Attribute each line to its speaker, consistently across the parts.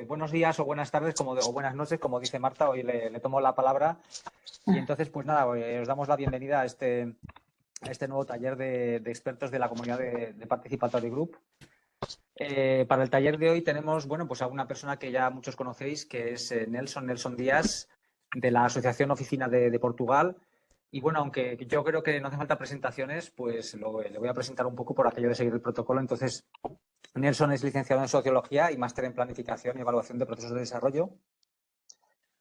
Speaker 1: Buenos días o buenas tardes o buenas noches, como dice Marta, hoy le tomo la palabra. Y entonces, pues nada, os damos la bienvenida a este nuevo taller de expertos de la comunidad de Participatory Group. Para el taller de hoy tenemos, bueno, pues a una persona que ya muchos conocéis, que es Nelson Díaz, de la Asociación Oficina de Portugal. Y bueno, aunque yo creo que no hace falta presentaciones, pues le voy a presentar un poco por aquello de seguir el protocolo. Entonces, Nelson es licenciado en Sociología y máster en Planificación y Evaluación de Procesos de Desarrollo.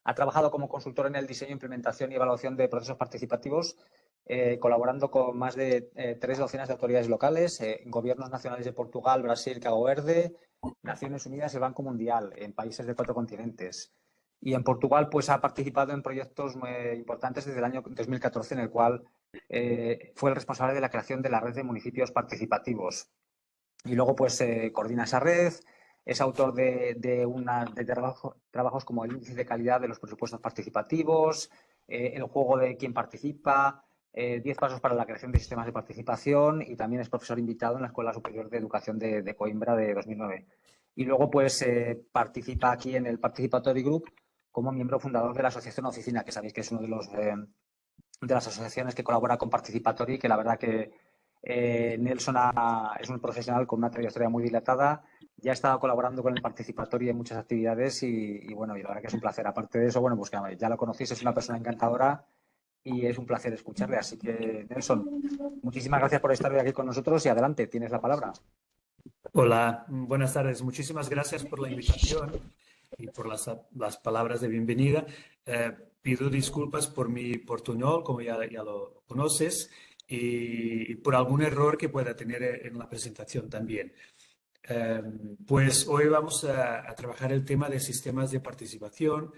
Speaker 1: Ha trabajado como consultor en el diseño, implementación y evaluación de procesos participativos, colaborando con más de 3 docenas de autoridades locales, gobiernos nacionales de Portugal, Brasil, Cabo Verde, Naciones Unidas y el Banco Mundial, en países de 4 continentes. Y en Portugal, pues ha participado en proyectos muy importantes desde el año 2014, en el cual fue el responsable de la creación de la red de municipios participativos. Y luego, pues, coordina esa red, es autor de trabajos como el índice de calidad de los presupuestos participativos, el juego de quién participa, 10 pasos para la creación de sistemas de participación, y también es profesor invitado en la Escuela Superior de Educación de Coimbra de 2009. Y luego, pues, participa aquí en el Participatory Group como miembro fundador de la Asociación Oficina, que sabéis que es uno de las asociaciones que colabora con Participatory, que la verdad que Nelson es un profesional con una trayectoria muy dilatada, ya ha estado colaborando con el Participatory en muchas actividades y bueno, y la verdad que es un placer. Aparte de eso, bueno, pues que ya lo conocéis, es una persona encantadora y es un placer escucharle. Así que, Nelson, muchísimas gracias por estar hoy aquí con nosotros y adelante, tienes la palabra.
Speaker 2: Hola, buenas tardes. Muchísimas gracias por la invitación y por las palabras de bienvenida. Pido disculpas por mi portuñol, como ya lo conoces, y por algún error que pueda tener en la presentación también. Eh, pues hoy vamos a trabajar el tema de sistemas de participación,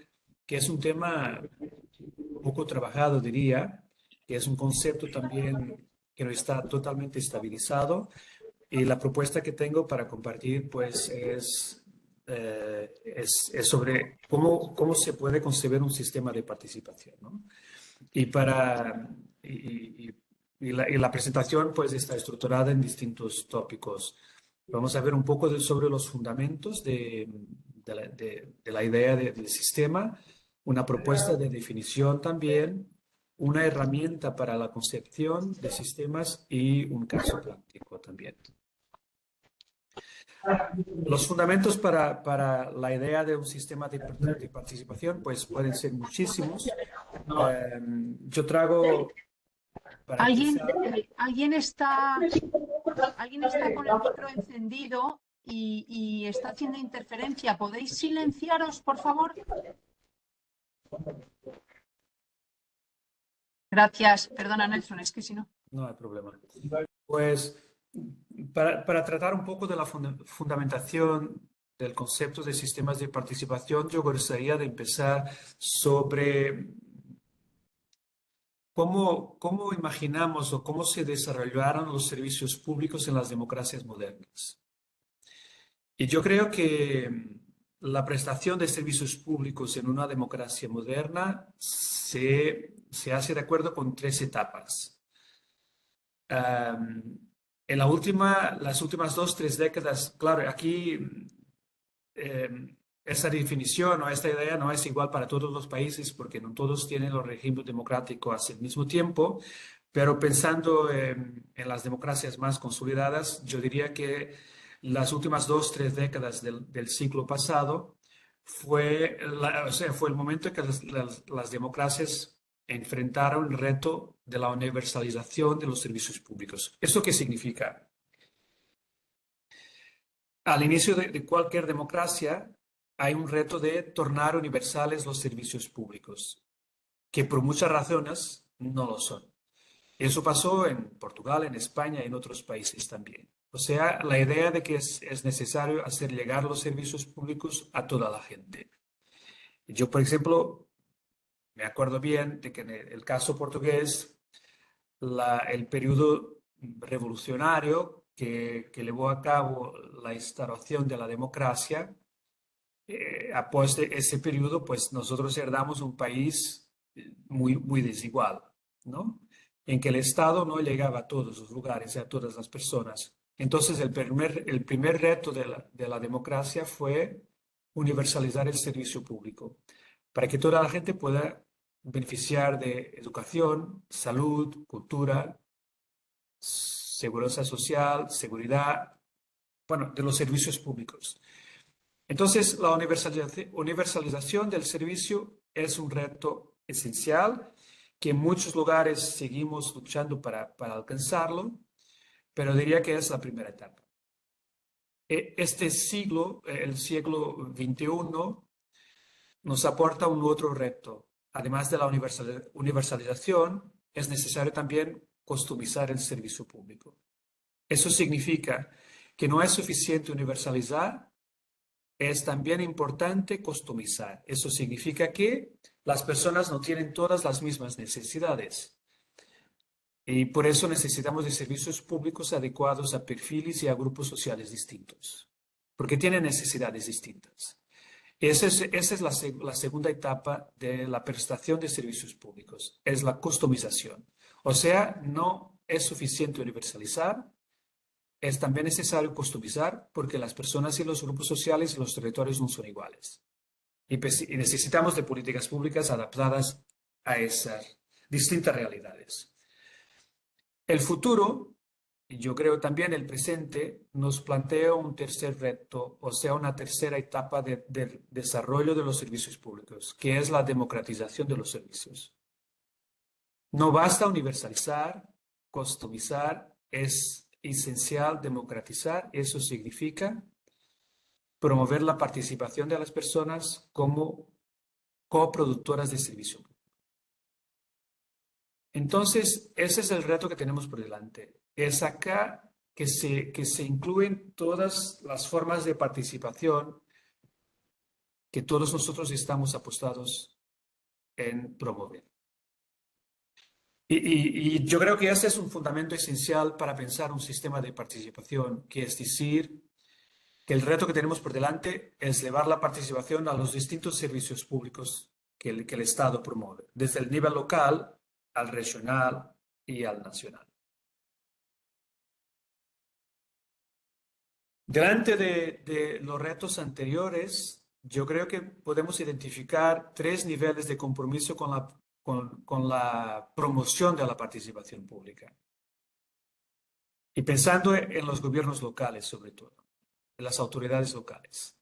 Speaker 2: que es un tema poco trabajado, diría, que es un concepto también que no está totalmente estabilizado. Y la propuesta que tengo para compartir, pues, es sobre cómo se puede concebir un sistema de participación, ¿no? Y, para, y la presentación, pues, está estructurada en distintos tópicos. Vamos a ver un poco sobre los fundamentos de la idea del sistema, una propuesta de definición también, una herramienta para la concepción de sistemas y un caso práctico también. Los fundamentos para la idea de un sistema de participación, pues pueden ser muchísimos. Yo traigo, para
Speaker 3: ¿Alguien,
Speaker 2: empezar,
Speaker 3: alguien está con el micro encendido y está haciendo interferencia? ¿Podéis silenciaros, por favor? Gracias. Perdona, Nelson, es que si no.
Speaker 2: no hay problema. Pues para tratar un poco de la fundamentación del concepto de sistemas de participación, yo gustaría de empezar sobre cómo imaginamos o cómo se desarrollaron los servicios públicos en las democracias modernas. Y yo creo que la prestación de servicios públicos en una democracia moderna se hace de acuerdo con 3 etapas. En las últimas 2, 3 décadas, claro, aquí esa definición o esta idea no es igual para todos los países porque no todos tienen los regímenes democráticos al mismo tiempo, pero pensando en las democracias más consolidadas, yo diría que las últimas 2, 3 décadas del siglo pasado fue el momento en que las democracias enfrentaron el reto de la universalización de los servicios públicos. ¿Esto qué significa? Al inicio de cualquier democracia hay un reto de tornar universales los servicios públicos, que por muchas razones no lo son. Eso pasó en Portugal, en España y en otros países también. O sea, la idea de que es necesario hacer llegar los servicios públicos a toda la gente. Yo, por ejemplo, me acuerdo bien de que en el caso portugués, el periodo revolucionario que llevó a cabo la instauración de la democracia, após ese periodo, pues nosotros heredamos un país muy desigual, ¿no? En que el Estado no llegaba a todos los lugares, a todas las personas. Entonces, el primer reto de la democracia fue universalizar el servicio público, para que toda la gente pueda beneficiar de educación, salud, cultura, seguridad social, seguridad, bueno, de los servicios públicos. Entonces, la universalización del servicio es un reto esencial que en muchos lugares seguimos luchando para alcanzarlo, pero diría que es la primera etapa. Este siglo, el siglo XXI, nos aporta un otro reto. Además de la universalización, es necesario también customizar el servicio público. Eso significa que no es suficiente universalizar, es también importante customizar. Eso significa que las personas no tienen todas las mismas necesidades. Y por eso necesitamos de servicios públicos adecuados a perfiles y a grupos sociales distintos, porque tienen necesidades distintas. Esa es la segunda etapa de la prestación de servicios públicos, es la customización. O sea, no es suficiente universalizar, es también necesario customizar porque las personas y los grupos sociales y los territorios no son iguales. Y necesitamos de políticas públicas adaptadas a esas distintas realidades. El futuro, y yo creo también el presente, nos plantea un tercer reto, o sea, una tercera etapa de desarrollo de los servicios públicos, que es la democratización de los servicios. No basta universalizar, customizar, es esencial democratizar. Eso significa promover la participación de las personas como coproductoras de servicio. Entonces, ese es el reto que tenemos por delante. Es acá que se incluyen todas las formas de participación que todos nosotros estamos apostados en promover. Y yo creo que ese es un fundamento esencial para pensar un sistema de participación, que es decir, que el reto que tenemos por delante es llevar la participación a los distintos servicios públicos que el Estado promueve, desde el nivel local al regional y al nacional. Delante de los retos anteriores, yo creo que podemos identificar tres niveles de compromiso con la promoción de la participación pública. Y pensando en los gobiernos locales, sobre todo, en las autoridades locales.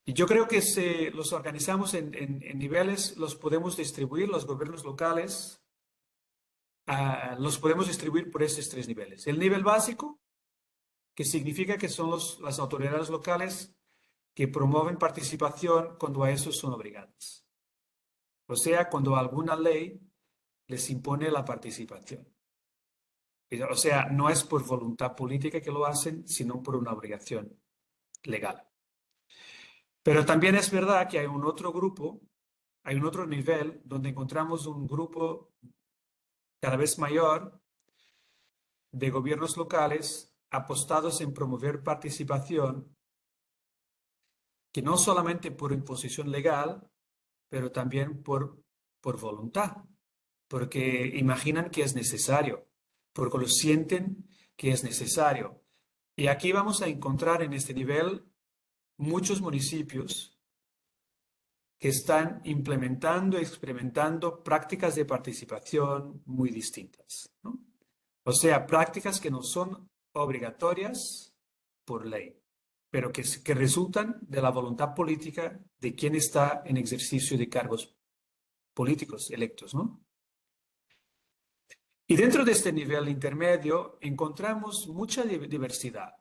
Speaker 2: Y yo creo que si los organizamos en niveles, los podemos distribuir, los gobiernos locales, los podemos distribuir por estos tres niveles. El nivel básico, que significa que son las autoridades locales que promueven participación cuando a eso son obligadas. O sea, cuando alguna ley les impone la participación. O sea, no es por voluntad política que lo hacen, sino por una obligación legal. Pero también es verdad que hay un otro grupo, hay un otro nivel donde encontramos un grupo cada vez mayor de gobiernos locales apostados en promover participación, que no solamente por imposición legal, pero también por voluntad, porque imaginan que es necesario, porque lo sienten que es necesario. Y aquí vamos a encontrar en este nivel muchos municipios que están implementando y experimentando prácticas de participación muy distintas, ¿no? O sea, prácticas que no son obligatorias por ley, pero que resultan de la voluntad política de quien está en ejercicio de cargos políticos electos, ¿no? Y dentro de este nivel intermedio encontramos mucha diversidad.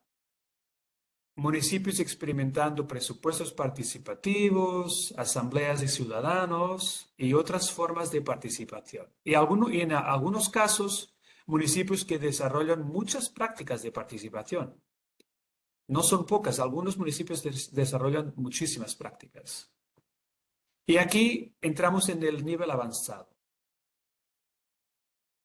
Speaker 2: Municipios experimentando presupuestos participativos, asambleas de ciudadanos y otras formas de participación. Y en algunos casos, municipios que desarrollan muchas prácticas de participación. No son pocas, algunos municipios desarrollan muchísimas prácticas. Y aquí entramos en el nivel avanzado.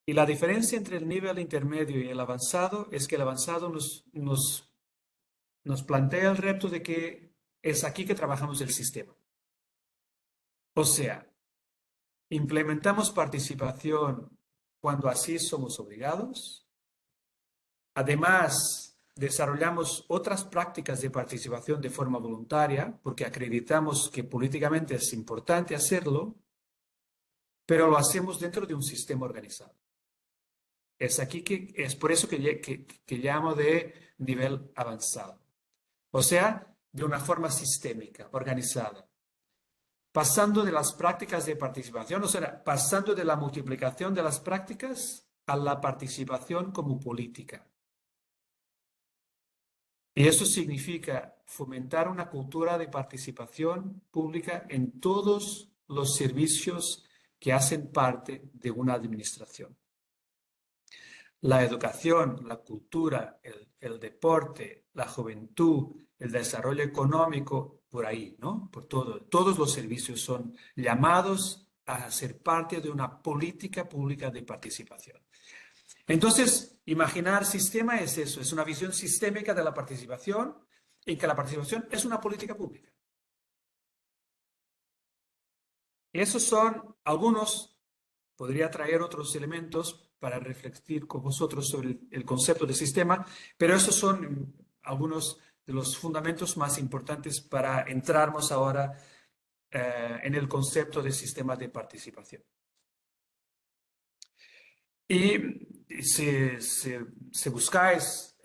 Speaker 2: Y la diferencia entre el nivel intermedio y el avanzado es que el avanzado nos plantea el reto de que es aquí que trabajamos el sistema. O sea, implementamos participación cuando así somos obligados. Además, desarrollamos otras prácticas de participación de forma voluntaria, porque acreditamos que políticamente es importante hacerlo, pero lo hacemos dentro de un sistema organizado. Es por eso que llamo de nivel avanzado. O sea, de una forma sistémica, organizada. Pasando de las prácticas de participación, o sea, pasando de la multiplicación de las prácticas a la participación como política. Y eso significa fomentar una cultura de participación pública en todos los servicios que hacen parte de una administración. La educación, la cultura, el deporte, la juventud, el desarrollo económico, por ahí, ¿no? Por todo. Todos los servicios son llamados a ser parte de una política pública de participación. Entonces, imaginar sistema es eso, es una visión sistémica de la participación, en que la participación es una política pública. Esos son algunos, podría traer otros elementos para reflexionar con vosotros sobre el concepto de sistema, pero esos son algunos de los fundamentos más importantes para entrarnos ahora en el concepto de sistema de participación. Y si buscáis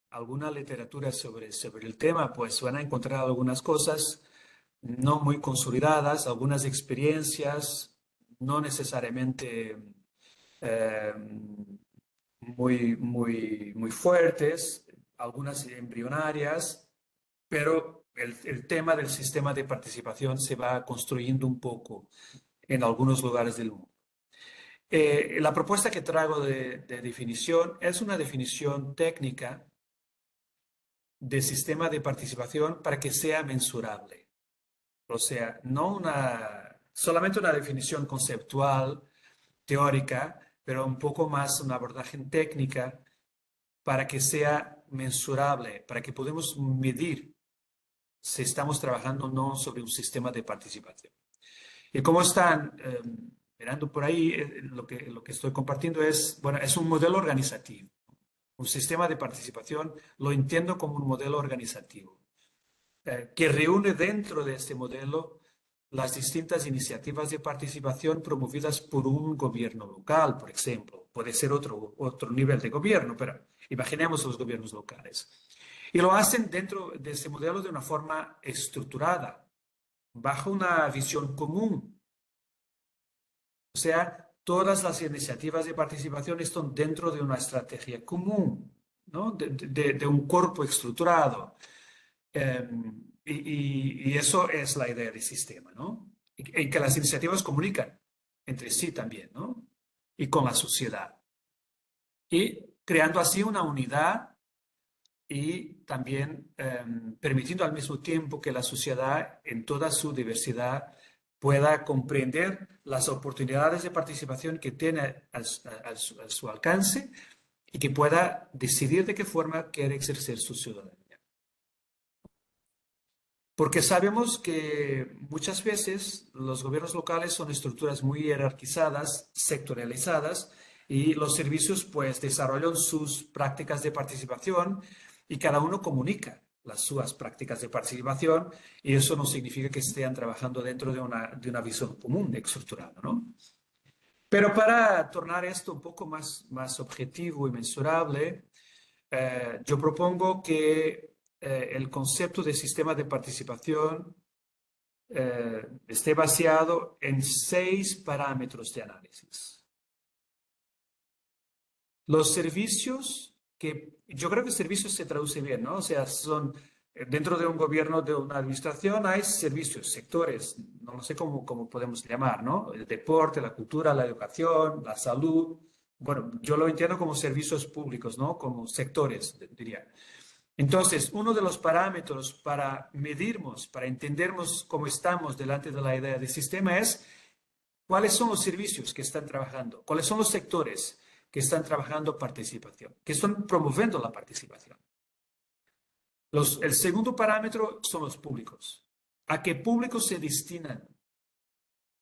Speaker 2: alguna literatura sobre el tema, pues van a encontrar algunas cosas no muy consolidadas, algunas experiencias no necesariamente muy fuertes, algunas embrionarias, pero el tema del sistema de participación se va construyendo un poco en algunos lugares del mundo. La propuesta que traigo de definición es una definición técnica de sistema de participación para que sea mensurable. O sea, no solamente una definición conceptual, teórica, pero un poco más una abordaje técnica para que sea mensurable, para que podamos medir si estamos trabajando o no sobre un sistema de participación. Y como están mirando por ahí, lo que estoy compartiendo es un modelo organizativo. Un sistema de participación lo entiendo como un modelo organizativo que reúne dentro de este modelo las distintas iniciativas de participación promovidas por un gobierno local, por ejemplo. Puede ser otro nivel de gobierno, pero imaginemos los gobiernos locales. Y lo hacen dentro de este modelo de una forma estructurada, bajo una visión común. O sea, todas las iniciativas de participación están dentro de una estrategia común, ¿no? de un cuerpo estructurado. Y eso es la idea del sistema, ¿no? En que las iniciativas comunican entre sí también, ¿no? Y con la sociedad. Y creando así una unidad y también permitiendo al mismo tiempo que la sociedad en toda su diversidad pueda comprender las oportunidades de participación que tiene a su alcance y que pueda decidir de qué forma quiere ejercer su ciudadanía. Porque sabemos que muchas veces los gobiernos locales son estructuras muy jerarquizadas, sectorializadas, y los servicios pues desarrollan sus prácticas de participación y cada uno comunica las sus prácticas de participación, y eso no significa que estén trabajando dentro de una visión común, estructurada, ¿no? Pero para tornar esto un poco más objetivo y mensurable, yo propongo que el concepto de sistema de participación esté baseado en 6 parámetros de análisis. Los servicios, que yo creo que servicios se traduce bien, ¿no? O sea, son dentro de un gobierno, de una administración, hay servicios, sectores, no sé cómo podemos llamar, ¿no? El deporte, la cultura, la educación, la salud. Bueno, yo lo entiendo como servicios públicos, ¿no? Como sectores, diría. Entonces, uno de los parámetros para medirnos, para entendernos cómo estamos delante de la idea de sistema es cuáles son los servicios que están trabajando, cuáles son los sectores que están trabajando participación, que están promoviendo la participación. El segundo parámetro son los públicos. ¿A qué públicos se destinan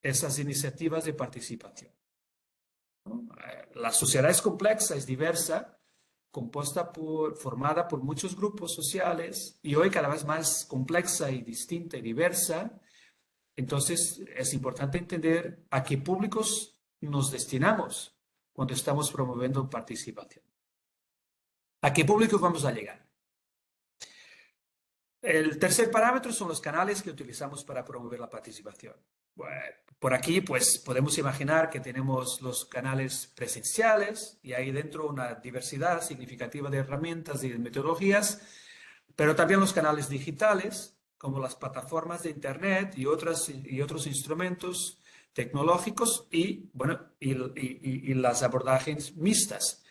Speaker 2: esas iniciativas de participación? ¿No? La sociedad es compleja, es diversa, formada por muchos grupos sociales y hoy cada vez más compleja y distinta y diversa. Entonces, es importante entender a qué públicos nos destinamos cuando estamos promoviendo participación. ¿A qué públicos vamos a llegar? El tercer parámetro son los canales que utilizamos para promover la participación. Bueno, por aquí, pues, podemos imaginar que tenemos los canales presenciales y ahí dentro una diversidad significativa de herramientas y de metodologías, pero también los canales digitales, como las plataformas de Internet y otros instrumentos tecnológicos y, bueno, y las abordajes mixtas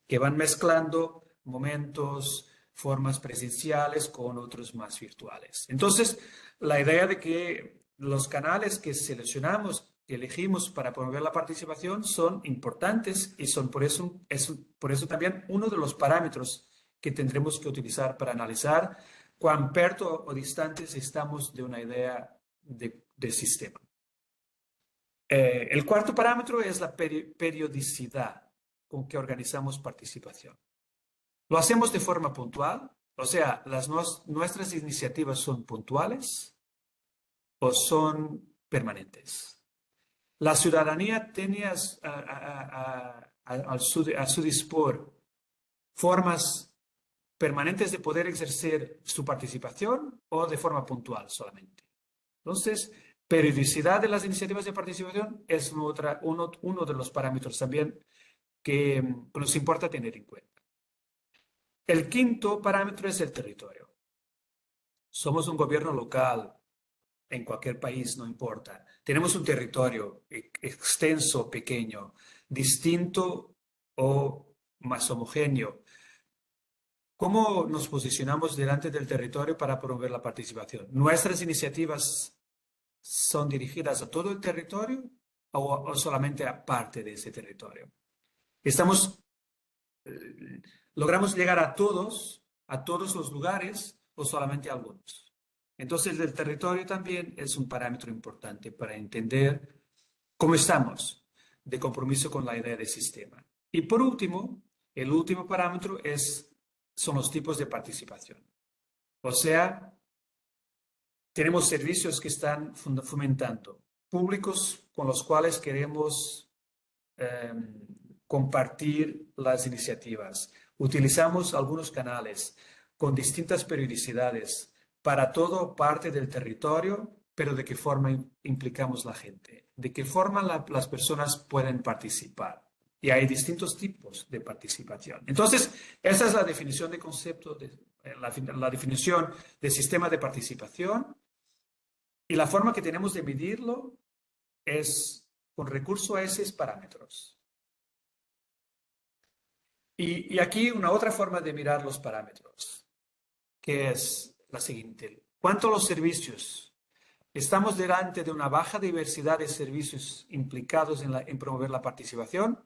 Speaker 2: que van mezclando momentos, formas presenciales con otros más virtuales. Entonces, la idea de que los canales que seleccionamos, que elegimos para promover la participación son importantes y son por eso también uno de los parámetros que tendremos que utilizar para analizar cuán perto o distantes estamos de una idea de sistema. El cuarto parámetro es la periodicidad con que organizamos participación. Lo hacemos de forma puntual, o sea, nuestras iniciativas son puntuales o son permanentes. La ciudadanía tiene a su dispor formas permanentes de poder ejercer su participación o de forma puntual solamente. Entonces, periodicidad de las iniciativas de participación es uno de los parámetros también que nos importa tener en cuenta. El quinto parámetro es el territorio. Somos un gobierno local en cualquier país, no importa. Tenemos un territorio extenso, pequeño, distinto o más homogéneo. ¿Cómo nos posicionamos delante del territorio para promover la participación? ¿Nuestras iniciativas son dirigidas a todo el territorio o solamente a parte de ese territorio? ¿Logramos llegar a todos los lugares o solamente a algunos? Entonces, el territorio también es un parámetro importante para entender cómo estamos de compromiso con la idea de sistema. Y por último, el último parámetro son los tipos de participación. O sea, tenemos servicios que están fomentando, públicos con los cuales queremos compartir las iniciativas. Utilizamos algunos canales con distintas periodicidades para todo parte del territorio, pero de qué forma implicamos la gente, de qué forma las personas pueden participar. Y hay distintos tipos de participación. Entonces, esa es la definición de concepto, la definición de sistema de participación. Y la forma que tenemos de medirlo es con recurso a esos parámetros. Y aquí una otra forma de mirar los parámetros, que es la siguiente. ¿Cuánto los servicios? ¿Estamos delante de una baja diversidad de servicios implicados en promover la participación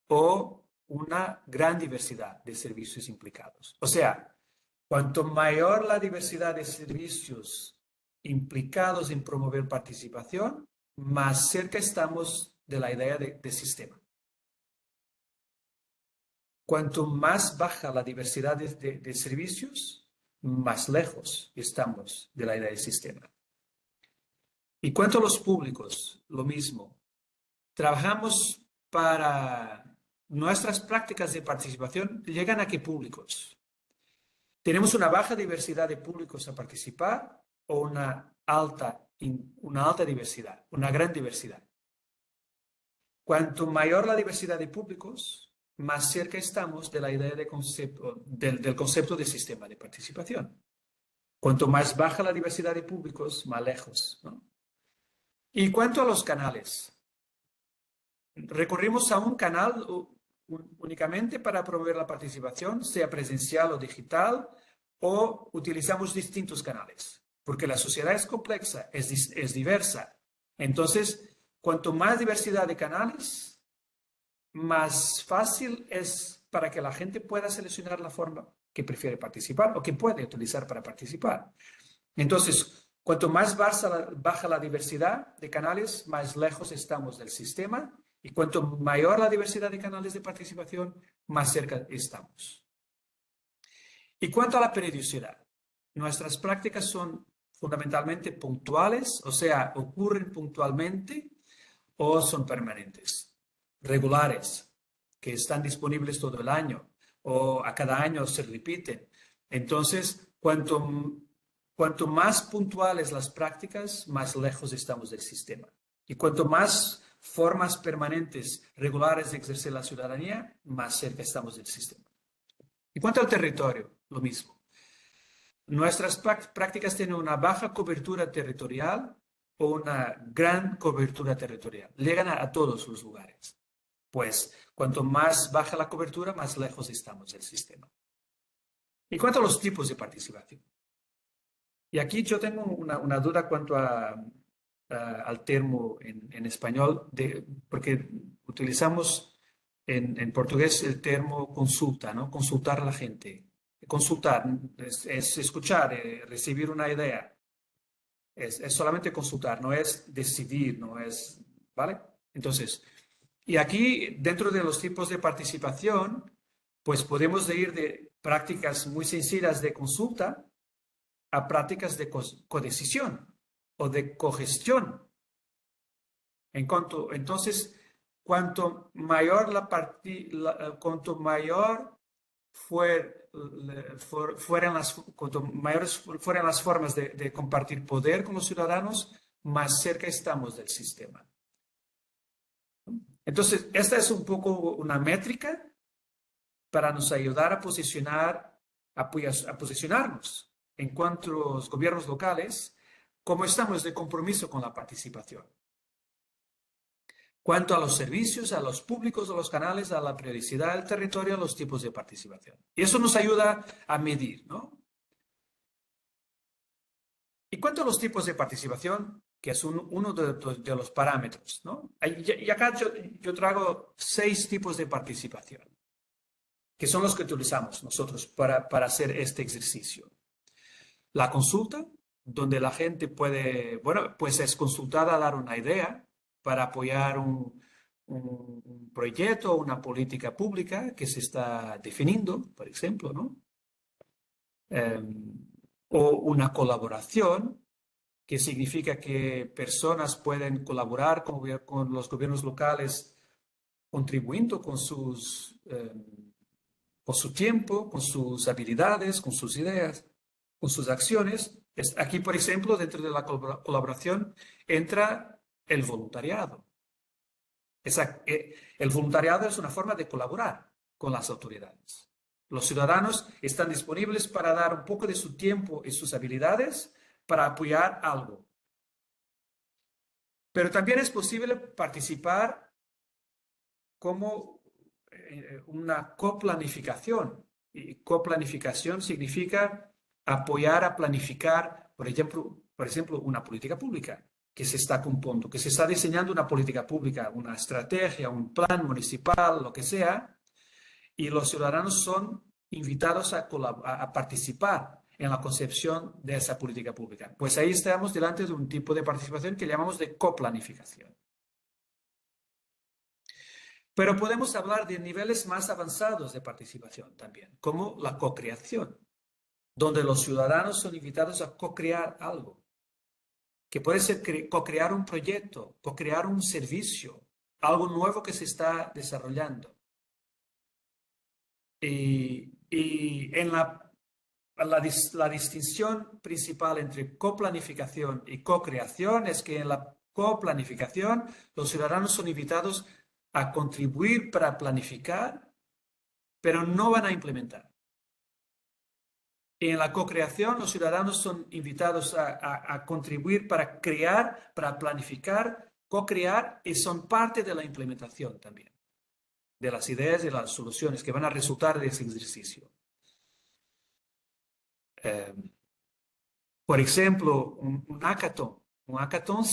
Speaker 2: o una gran diversidad de servicios implicados? O sea, cuanto mayor la diversidad de servicios implicados en promover participación, más cerca estamos de la idea de sistema. Cuanto más baja la diversidad de servicios, más lejos estamos de la idea de sistema. Y cuanto a los públicos, lo mismo. Trabajamos para nuestras prácticas de participación, ¿llegan a qué públicos? ¿Tenemos una baja diversidad de públicos a participar o una alta diversidad, una gran diversidad? Cuanto mayor la diversidad de públicos, más cerca estamos de la idea del concepto de sistema de participación. Cuanto más baja la diversidad de públicos, más lejos, ¿no? Y cuanto a los canales, recurrimos a un canal únicamente para promover la participación, sea presencial o digital, o utilizamos distintos canales, porque la sociedad es compleja, es diversa. Entonces, cuanto más diversidad de canales, más fácil es para que la gente pueda seleccionar la forma que prefiere participar o que puede utilizar para participar. Entonces, cuanto más baja la diversidad de canales, más lejos estamos del sistema Y cuanto mayor la diversidad de canales de participación, más cerca estamos. Y cuanto a la periodicidad, nuestras prácticas son fundamentalmente puntuales, o sea, ocurren puntualmente o son permanentes, regulares, que están disponibles todo el año o a cada año se repiten. Entonces, cuanto más puntuales las prácticas, más lejos estamos del sistema. Y cuanto más formas permanentes, regulares de ejercer la ciudadanía, más cerca estamos del sistema. Y cuanto al territorio, lo mismo. Nuestras prácticas tienen una baja cobertura territorial o una gran cobertura territorial. Llegan a todos los lugares. Pues, cuanto más baja la cobertura, más lejos estamos del sistema. Y cuanto a los tipos de participación. Y aquí yo tengo una duda cuanto al término en español, porque utilizamos en portugués el término consulta, ¿no? Consultar a la gente. Consultar es escuchar, recibir una idea. Es solamente consultar, no es decidir, no es, ¿vale? Entonces, y aquí dentro de los tipos de participación, pues podemos ir de prácticas muy sencillas de consulta a prácticas de codecisión o de cogestión. Entonces, cuanto mayor cuanto mayores fueran las formas de compartir poder con los ciudadanos, más cerca estamos del sistema. Entonces, esta es un poco una métrica para nos ayudar a posicionarnos en cuanto a los gobiernos locales, cómo estamos de compromiso con la participación. Cuanto a los servicios, a los públicos, a los canales, a la periodicidad del territorio, a los tipos de participación. Y eso nos ayuda a medir, ¿no? Y cuanto a los tipos de participación, que es uno de los parámetros, ¿no? Y acá yo traigo 6 tipos de participación, que son los que utilizamos nosotros para hacer este ejercicio. La consulta, donde la gente puede, bueno, pues es consultada a dar una idea para apoyar un proyecto o una política pública que se está definiendo, por ejemplo, ¿no? O una colaboración, que significa que personas pueden colaborar con los gobiernos locales contribuyendo con su tiempo, con sus habilidades, con sus ideas, con sus acciones. Aquí, por ejemplo, dentro de la colaboración entra el voluntariado. El voluntariado es una forma de colaborar con las autoridades. Los ciudadanos están disponibles para dar un poco de su tiempo y sus habilidades para apoyar algo. Pero también es posible participar como una coplanificación. Y coplanificación significa apoyar a planificar, por ejemplo, una política pública que se está compondo, que se está diseñando una política pública, una estrategia, un plan municipal, lo que sea, y los ciudadanos son invitados a participar en la concepción de esa política pública. Pues ahí estamos delante de un tipo de participación que llamamos de coplanificación. Pero podemos hablar de niveles más avanzados de participación también, como la cocreación, donde los ciudadanos son invitados a co-crear algo, que puede ser co-crear un proyecto, co-crear un servicio, algo nuevo que se está desarrollando. Y en la distinción principal entre coplanificación y co-creación es que en la coplanificación los ciudadanos son invitados a contribuir para planificar, pero no van a implementar. En la co-creación, los ciudadanos son invitados a contribuir para crear, para planificar, co-crear y son parte de la implementación también, de las ideas y las soluciones que van a resultar de ese ejercicio. Por ejemplo, un hackathon. Un hackathon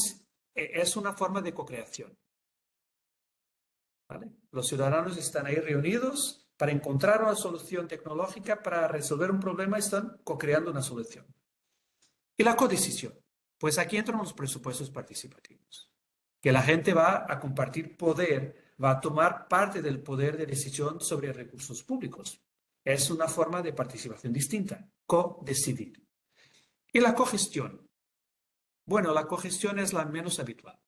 Speaker 2: es una forma de co-creación. ¿Vale? Los ciudadanos están ahí reunidos para encontrar una solución tecnológica para resolver un problema, están co-creando una solución. Y la codecisión. Pues aquí entran los presupuestos participativos, que la gente va a compartir poder, va a tomar parte del poder de decisión sobre recursos públicos. Es una forma de participación distinta, co-decidir. Y la cogestión. Bueno, la cogestión es la menos habitual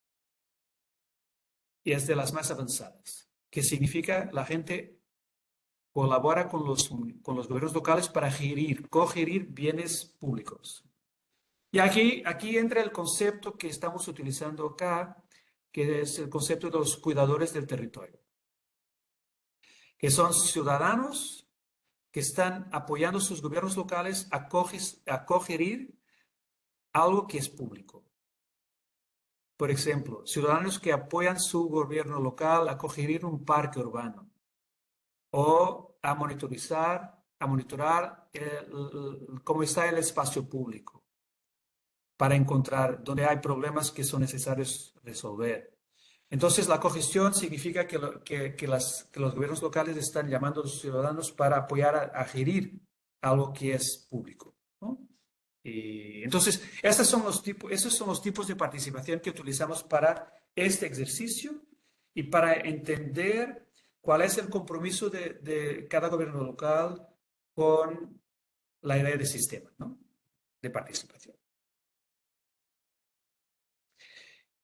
Speaker 2: y es de las más avanzadas, que significa la gente colabora con los gobiernos locales para cogerir bienes públicos. Y aquí entra el concepto que estamos utilizando acá, que es el concepto de los cuidadores del territorio, que son ciudadanos que están apoyando sus gobiernos locales a cogerir algo que es público. Por ejemplo, ciudadanos que apoyan su gobierno local a cogerir un parque urbano o a monitorar cómo está el espacio público para encontrar dónde hay problemas que son necesarios resolver. Entonces, la cogestión significa que los gobiernos locales están llamando a los ciudadanos para apoyar a gerir algo que es público, ¿no? Y entonces, esos son los tipos de participación que utilizamos para este ejercicio y para entender cuál es el compromiso de cada gobierno local con la idea de sistema, ¿no?, de participación.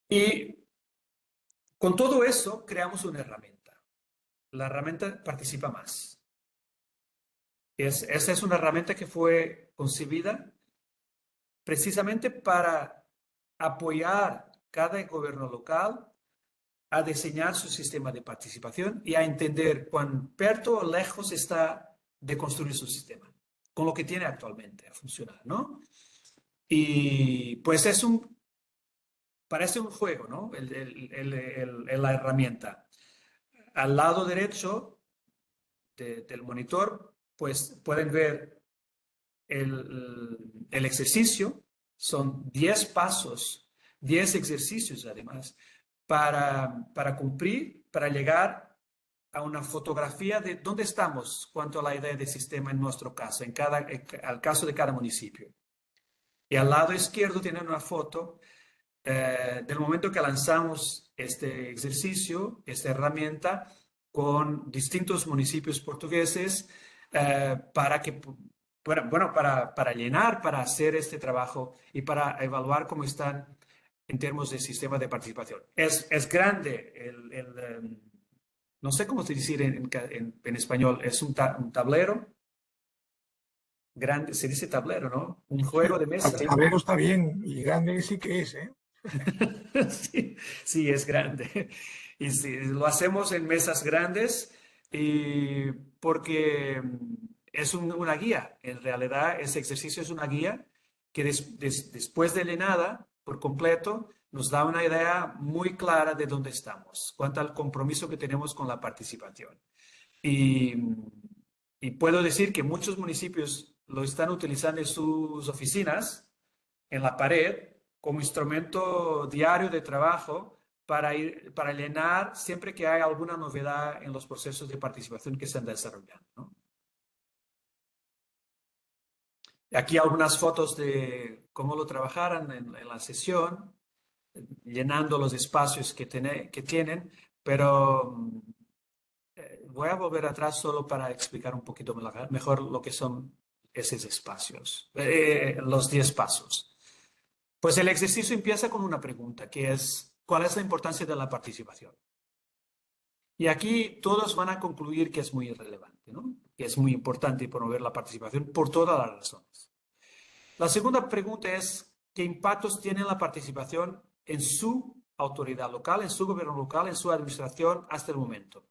Speaker 2: Y con todo eso, creamos una herramienta. La herramienta Participa Más. Esa es una herramienta que fue concebida precisamente para apoyar cada gobierno local a diseñar su sistema de participación y a entender cuán perto o lejos está de construir su sistema, con lo que tiene actualmente a funcionar, ¿no? Y pues parece un juego, ¿no? La herramienta. Al lado derecho del monitor, pues pueden ver el ejercicio. Son 10 pasos, 10 ejercicios además, para cumplir, para llegar a una fotografía de dónde estamos cuanto a la idea de sistema en nuestro caso, al caso de cada municipio. Y al lado izquierdo tienen una foto del momento que lanzamos este ejercicio, esta herramienta, con distintos municipios portugueses para llenar, para hacer este trabajo y para evaluar cómo están en términos de sistema de participación. Es grande, no sé cómo decir en español, es un tablero grande, se dice tablero, ¿no? Un juego de mesa.
Speaker 4: El tablero está bien, y grande sí que es, ¿eh?
Speaker 2: Sí, es grande. Y sí, lo hacemos en mesas grandes porque es una guía. En realidad, ese ejercicio es una guía que después de llenada por completo nos da una idea muy clara de dónde estamos, cuanto al compromiso que tenemos con la participación. Y puedo decir que muchos municipios lo están utilizando en sus oficinas, en la pared, como instrumento diario de trabajo para llenar siempre que hay alguna novedad en los procesos de participación que se han desarrollado, ¿no? Aquí algunas fotos de cómo lo trabajaron en la sesión, llenando los espacios que tienen, pero voy a volver atrás solo para explicar un poquito mejor lo que son esos espacios, los 10 pasos. Pues el ejercicio empieza con una pregunta, que es, ¿cuál es la importancia de la participación? Y aquí todos van a concluir que es muy relevante, ¿no? Que es muy importante promover la participación por todas las razones. La segunda pregunta es, ¿qué impactos tiene la participación en su autoridad local, en su gobierno local, en su administración hasta el momento?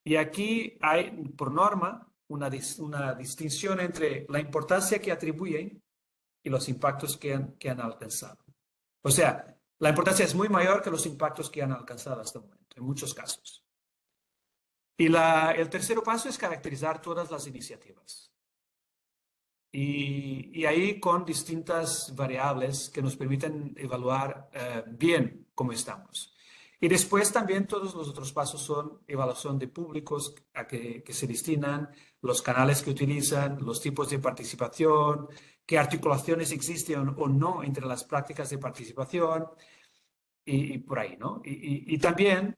Speaker 2: Y aquí hay, por norma, una distinción entre la importancia que atribuyen y los impactos que han alcanzado. O sea, la importancia es muy mayor que los impactos que han alcanzado hasta el momento, en muchos casos. Y el tercer paso es caracterizar todas las iniciativas. Y ahí con distintas variables que nos permiten evaluar bien cómo estamos. Y después también todos los otros pasos son evaluación de públicos a que se destinan, los canales que utilizan, los tipos de participación, qué articulaciones existen o no entre las prácticas de participación y por ahí, ¿no? Y también,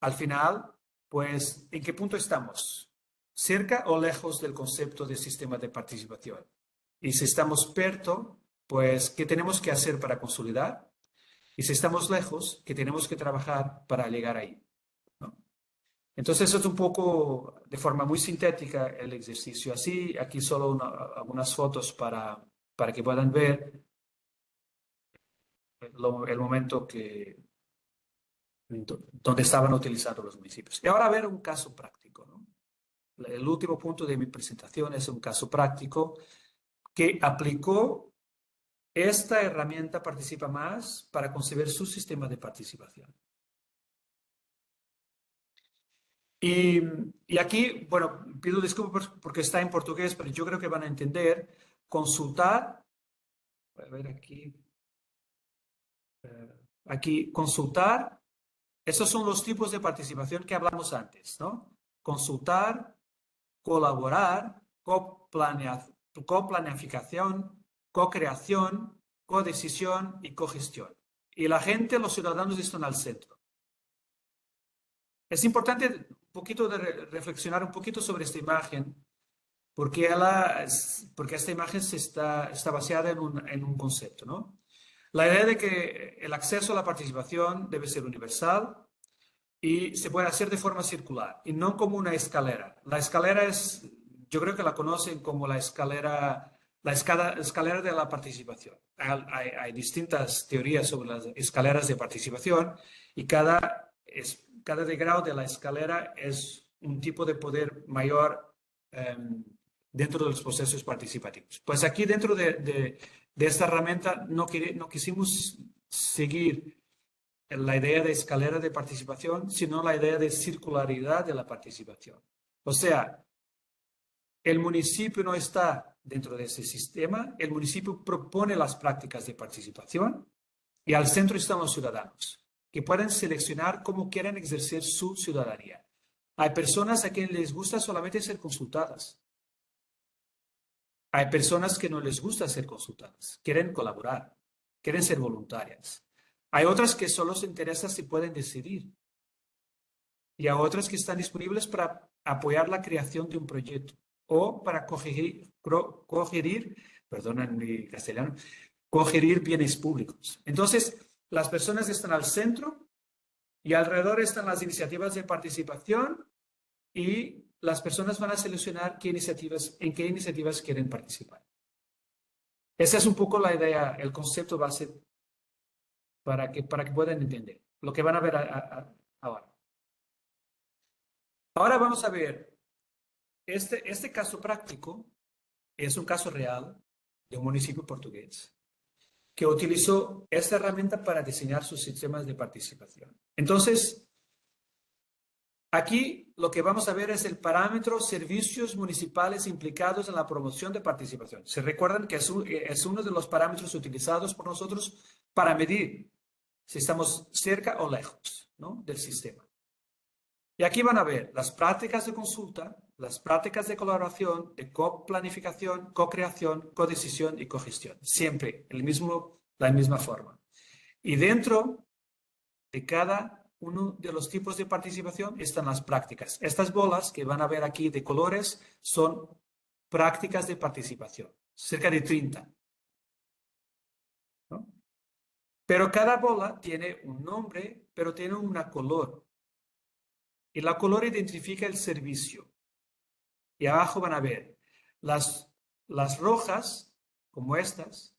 Speaker 2: al final, pues, ¿en qué punto estamos? ¿Cerca o lejos del concepto de sistema de participación? Y si estamos perto, pues, ¿qué tenemos que hacer para consolidar? Y si estamos lejos, ¿qué tenemos que trabajar para llegar ahí? ¿No? Entonces, eso es un poco, de forma muy sintética, el ejercicio. Así, aquí solo algunas fotos para que puedan ver el momento donde estaban utilizando los municipios. Y ahora a ver un caso práctico, ¿no? El último punto de mi presentación es un caso práctico que aplicó esta herramienta Participa Más para concebir su sistema de participación. Y aquí, bueno, pido disculpas porque está en portugués, pero yo creo que van a entender. Consultar, voy a ver aquí, consultar, esos son los tipos de participación que hablamos antes, ¿no? Consultar, colaborar, coplanificación, co-creación, codecisión y cogestión. Y la gente, los ciudadanos están al centro. Es importante un poquito de reflexionar un poquito sobre esta imagen, porque esta imagen está baseada en un concepto, ¿no? La idea de que el acceso a la participación debe ser universal y se puede hacer de forma circular y no como una escalera. La escalera es, yo creo que la conocen como la escalera de la participación. Hay distintas teorías sobre las escaleras de participación y cada degrado de la escalera es un tipo de poder mayor dentro de los procesos participativos. Pues aquí dentro de esta herramienta no quisimos seguir la idea de escalera de participación, sino la idea de circularidad de la participación. O sea, el municipio no está dentro de ese sistema, el municipio propone las prácticas de participación y al centro están los ciudadanos, que pueden seleccionar cómo quieren ejercer su ciudadanía. Hay personas a quienes les gusta solamente ser consultadas. Hay personas que no les gusta ser consultadas, quieren colaborar, quieren ser voluntarias. Hay otras que solo se interesan si pueden decidir. Y hay otras que están disponibles para apoyar la creación de un proyecto o para cogerir bienes públicos. Entonces, las personas están al centro y alrededor están las iniciativas de participación y las personas van a seleccionar en qué iniciativas quieren participar. Esa es un poco la idea, el concepto base para que puedan entender lo que van a ver ahora. Ahora vamos a ver, este caso práctico es un caso real de un municipio portugués que utilizó esta herramienta para diseñar sus sistemas de participación. Entonces, aquí lo que vamos a ver es el parámetro servicios municipales implicados en la promoción de participación. ¿Se recuerdan que es uno de los parámetros utilizados por nosotros para medir si estamos cerca o lejos, ¿no?, del sistema? Y aquí van a ver las prácticas de consulta, las prácticas de colaboración, de coplanificación, co-creación, codecisión y cogestión. Siempre la misma forma. Y dentro de cada uno de los tipos de participación están las prácticas. Estas bolas que van a ver aquí de colores son prácticas de participación, cerca de 30. ¿No? Pero cada bola tiene un nombre, pero tiene una color. Y la color identifica el servicio. Y abajo van a ver las rojas, como estas,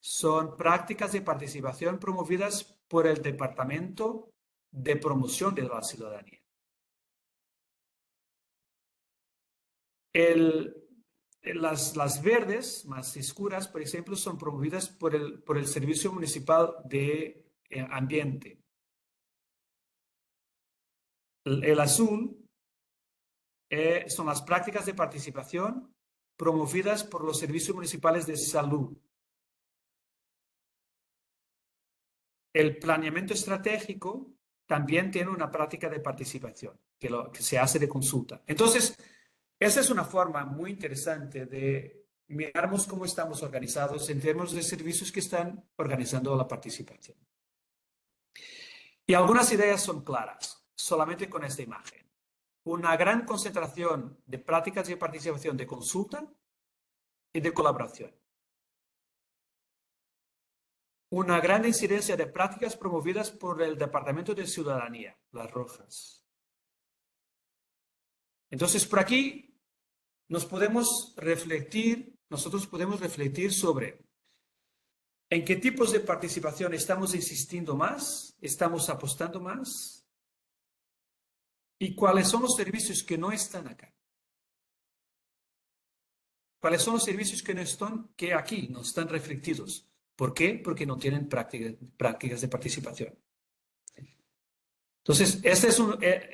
Speaker 2: son prácticas de participación promovidas por el Departamento de Promoción de la Ciudadanía. Las verdes, más oscuras, por ejemplo, son promovidas por el Servicio Municipal de Ambiente. El azul son las prácticas de participación promovidas por los servicios municipales de salud. El planeamiento estratégico también tiene una práctica de participación que se hace de consulta. Entonces, esa es una forma muy interesante de mirarnos cómo estamos organizados en términos de servicios que están organizando la participación. Y algunas ideas son claras, solamente con esta imagen. Una gran concentración de prácticas de participación de consulta y de colaboración. Una gran incidencia de prácticas promovidas por el Departamento de Ciudadanía, las rojas. Entonces, por aquí nosotros podemos reflexionar sobre en qué tipos de participación estamos insistiendo más, estamos apostando más, y cuáles son los servicios que no están acá. ¿Cuáles son los servicios que aquí no están reflectidos? ¿Por qué? Porque no tienen prácticas de participación. Entonces,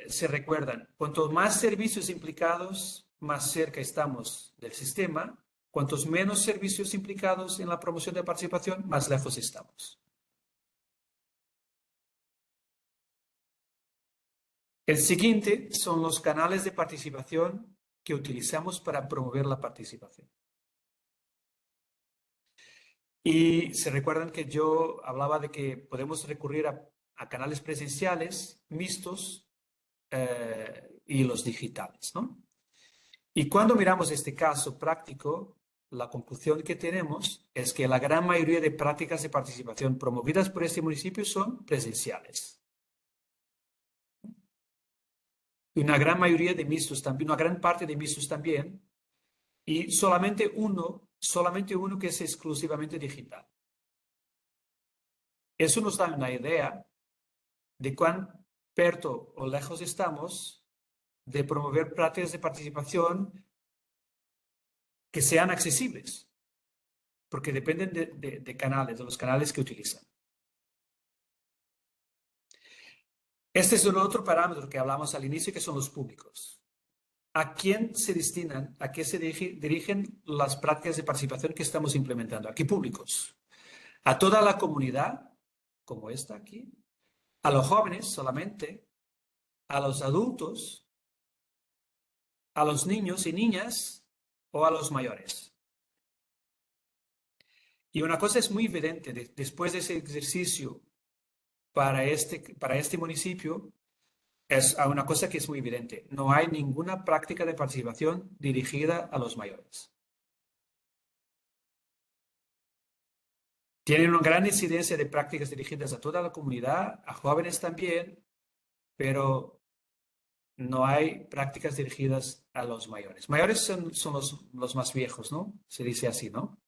Speaker 2: se recuerdan, cuanto más servicios implicados, más cerca estamos del sistema. Cuantos menos servicios implicados en la promoción de participación, más lejos estamos. El siguiente son los canales de participación que utilizamos para promover la participación. Y se recuerdan que yo hablaba de que podemos recurrir a canales presenciales, mixtos y los digitales, ¿no? Y cuando miramos este caso práctico, la conclusión que tenemos es que la gran mayoría de prácticas de participación promovidas por este municipio son presenciales. Y una gran mayoría de mixtos también, una gran parte de mixtos también, y solamente uno que es exclusivamente digital. Eso nos da una idea de cuán perto o lejos estamos de promover prácticas de participación que sean accesibles, porque dependen de los canales que utilizan. Este es el otro parámetro que hablamos al inicio, que son los públicos. ¿A quién se destinan, a qué se dirigen las prácticas de participación que estamos implementando? ¿A qué públicos? ¿A toda la comunidad, como esta aquí? ¿A los jóvenes solamente? ¿A los adultos? ¿A los niños y niñas? ¿O a los mayores? Y una cosa es muy evidente, después de ese ejercicio para este municipio, es una cosa que es muy evidente. No hay ninguna práctica de participación dirigida a los mayores. Tienen una gran incidencia de prácticas dirigidas a toda la comunidad, a jóvenes también, pero no hay prácticas dirigidas a los mayores. Mayores son los más viejos, ¿no? Se dice así, ¿no?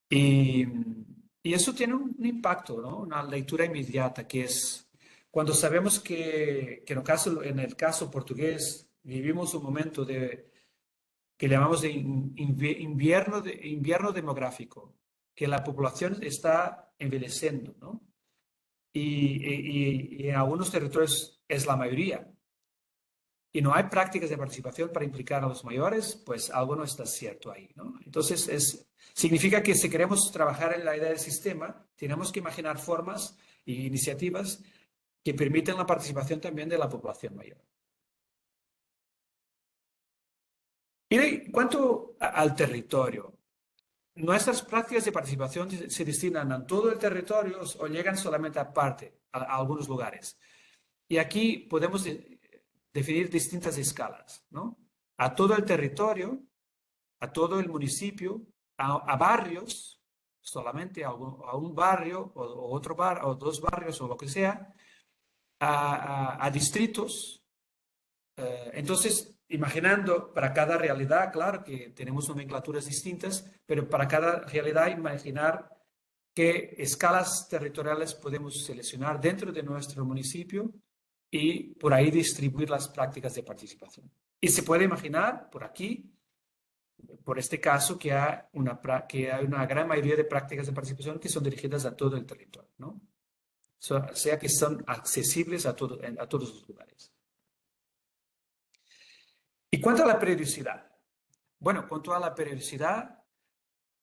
Speaker 2: Y eso tiene un impacto, ¿no? Una lectura inmediata, que es cuando sabemos que en el caso portugués vivimos un momento que llamamos de invierno demográfico, que la población está envejeciendo, ¿no? Y en algunos territorios es la mayoría. Y no hay prácticas de participación para implicar a los mayores, pues algo no está cierto ahí, ¿no? Entonces, significa que si queremos trabajar en la idea del sistema, tenemos que imaginar formas e iniciativas que permiten la participación también de la población mayor. Y en cuanto al territorio, nuestras prácticas de participación se destinan a todo el territorio o llegan solamente a algunos lugares. Y aquí podemos definir distintas escalas, ¿no? A todo el territorio, a todo el municipio, a barrios, solamente a un barrio o otro barrio o dos barrios o lo que sea, a distritos. Entonces, imaginando para cada realidad, claro que tenemos nomenclaturas distintas, pero para cada realidad imaginar qué escalas territoriales podemos seleccionar dentro de nuestro municipio y por ahí distribuir las prácticas de participación. Y se puede imaginar por aquí, por este caso, que hay una gran mayoría de prácticas de participación que son dirigidas a todo el territorio, ¿no? O sea que son accesibles a todos los lugares. ¿Y cuánto a la periodicidad? Bueno, cuanto a la periodicidad,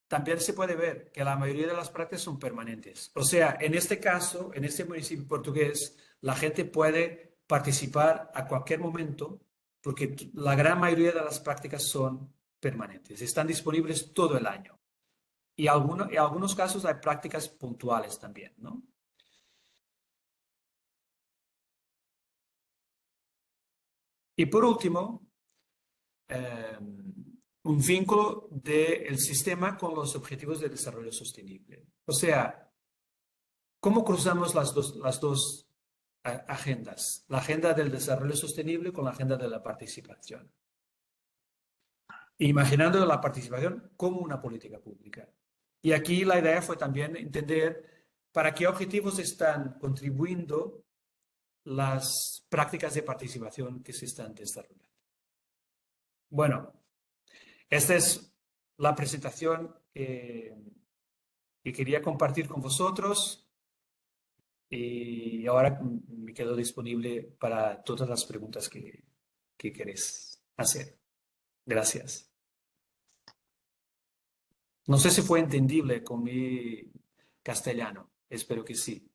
Speaker 2: también se puede ver que la mayoría de las prácticas son permanentes. O sea, en este caso, en este municipio portugués, la gente puede participar a cualquier momento porque la gran mayoría de las prácticas son permanentes. Están disponibles todo el año. Y en algunos casos hay prácticas puntuales también, ¿no? Y por último, un vínculo del sistema con los objetivos de desarrollo sostenible. O sea, ¿cómo cruzamos las dos agendas? La agenda del desarrollo sostenible con la agenda de la participación. Imaginando la participación como una política pública. Y aquí la idea fue también entender para qué objetivos están contribuyendo las prácticas de participación que se están desarrollando. Bueno, esta es la presentación que quería compartir con vosotros y ahora me quedo disponible para todas las preguntas que queréis hacer. Gracias. No sé si fue entendible con mi castellano. Espero que sí.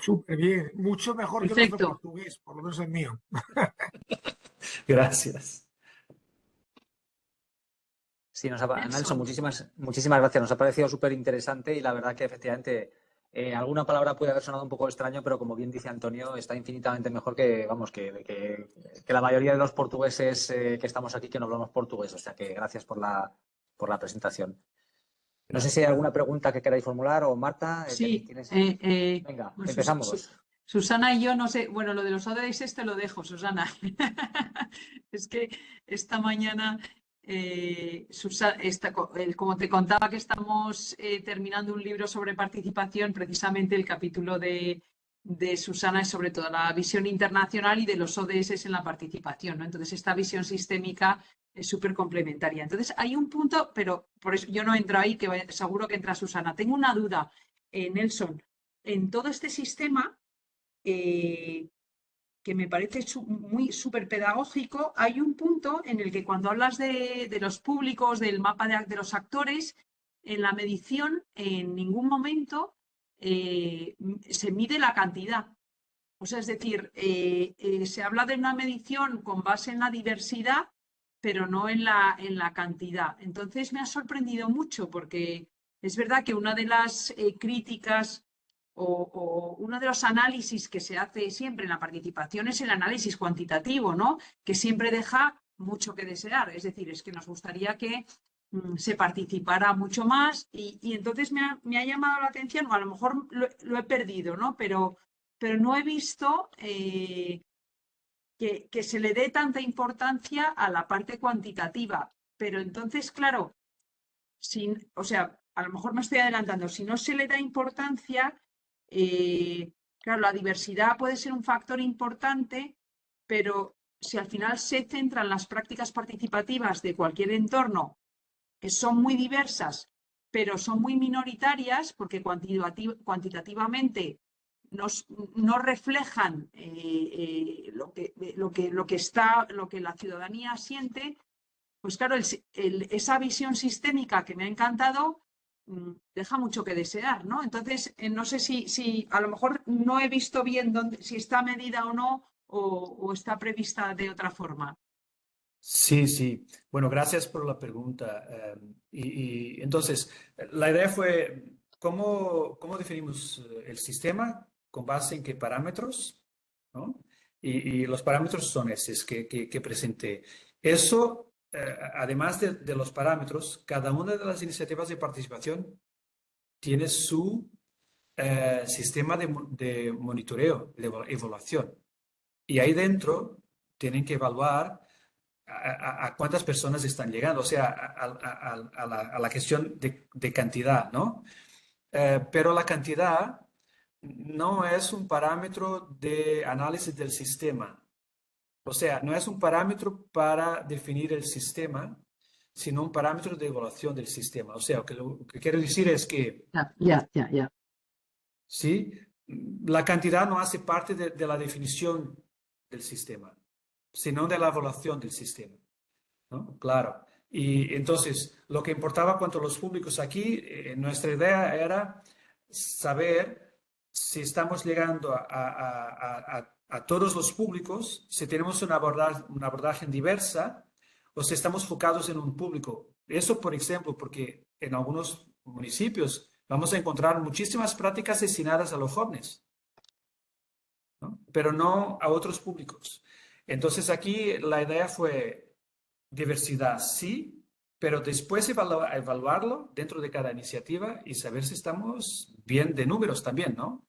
Speaker 4: Súper bien, mucho mejor que
Speaker 3: Perfecto.
Speaker 4: nuestro portugués, por lo menos el mío.
Speaker 2: Gracias.
Speaker 1: Sí, Nelson, muchísimas gracias. Nos ha parecido súper interesante y la verdad que efectivamente alguna palabra puede haber sonado un poco extraño, pero como bien dice Antonio, está infinitamente mejor que, vamos, que la mayoría de los portugueses que estamos aquí que no hablamos portugués. O sea que gracias por la presentación. No sé si hay alguna pregunta que queráis formular o Marta.
Speaker 3: Sí,
Speaker 1: Venga,
Speaker 3: pues
Speaker 1: empezamos.
Speaker 3: Susana y yo no sé, bueno, lo de los ODS te lo dejo, Susana. Es que esta mañana, como te contaba que estamos terminando un libro sobre participación, precisamente el capítulo de Susana es sobre todo la visión internacional y de los ODS en la participación, ¿no? Entonces, esta visión sistémica es súper complementaria. Entonces, hay un punto, pero por eso yo no entro ahí, que seguro que entra Susana. Tengo una duda, Nelson. En todo este sistema, que me parece muy súper pedagógico, hay un punto en el que cuando hablas de los públicos, del mapa de los actores, en la medición en ningún momento se mide la cantidad. O sea, es decir, se habla de una medición con base en la diversidad, pero no en la cantidad. Entonces me ha sorprendido mucho porque es verdad que una de las críticas o uno de los análisis que se hace siempre en la participación es el análisis cuantitativo, ¿no? Que siempre deja mucho que desear. Es decir, es que nos gustaría que se participara mucho más y entonces me ha llamado la atención, o a lo mejor lo he perdido, ¿no? Pero no he visto que se le dé tanta importancia a la parte cuantitativa. Pero entonces, claro, o sea, a lo mejor me estoy adelantando, si no se le da importancia, claro, la diversidad puede ser un factor importante, pero si al final se centran las prácticas participativas de cualquier entorno, que son muy diversas, pero son muy minoritarias, porque cuantitativamente no reflejan lo que la ciudadanía siente, pues claro, esa visión sistémica que me ha encantado deja mucho que desear, ¿no? Entonces, no sé si a lo mejor no he visto bien si está medida o no, o está prevista de otra forma.
Speaker 2: Sí, sí. Bueno, gracias por la pregunta. Y entonces, la idea fue, ¿cómo definimos el sistema? ¿Con base en qué parámetros? ¿No? Y los parámetros son esos que presenté. Eso, además de los parámetros, cada una de las iniciativas de participación tiene su sistema de monitoreo, de evaluación. Y ahí dentro tienen que evaluar a cuántas personas están llegando, o sea, a la cuestión de cantidad, ¿no? Pero la cantidad no es un parámetro de análisis del sistema. O sea, no es un parámetro para definir el sistema, sino un parámetro de evaluación del sistema. O sea, lo que quiero decir es que
Speaker 3: Ya.
Speaker 2: ¿sí? La cantidad no hace parte de la definición del sistema, sino de la evaluación del sistema, ¿no? Claro. Y entonces, lo que importaba cuanto a los públicos aquí, nuestra idea era saber si estamos llegando a todos los públicos, si tenemos un abordaje diversa o si estamos enfocados en un público. Eso, por ejemplo, porque en algunos municipios vamos a encontrar muchísimas prácticas destinadas a los jóvenes, ¿no? Pero no a otros públicos. Entonces aquí la idea fue diversidad, sí, pero después evaluarlo dentro de cada iniciativa y saber si estamos bien de números también, ¿no?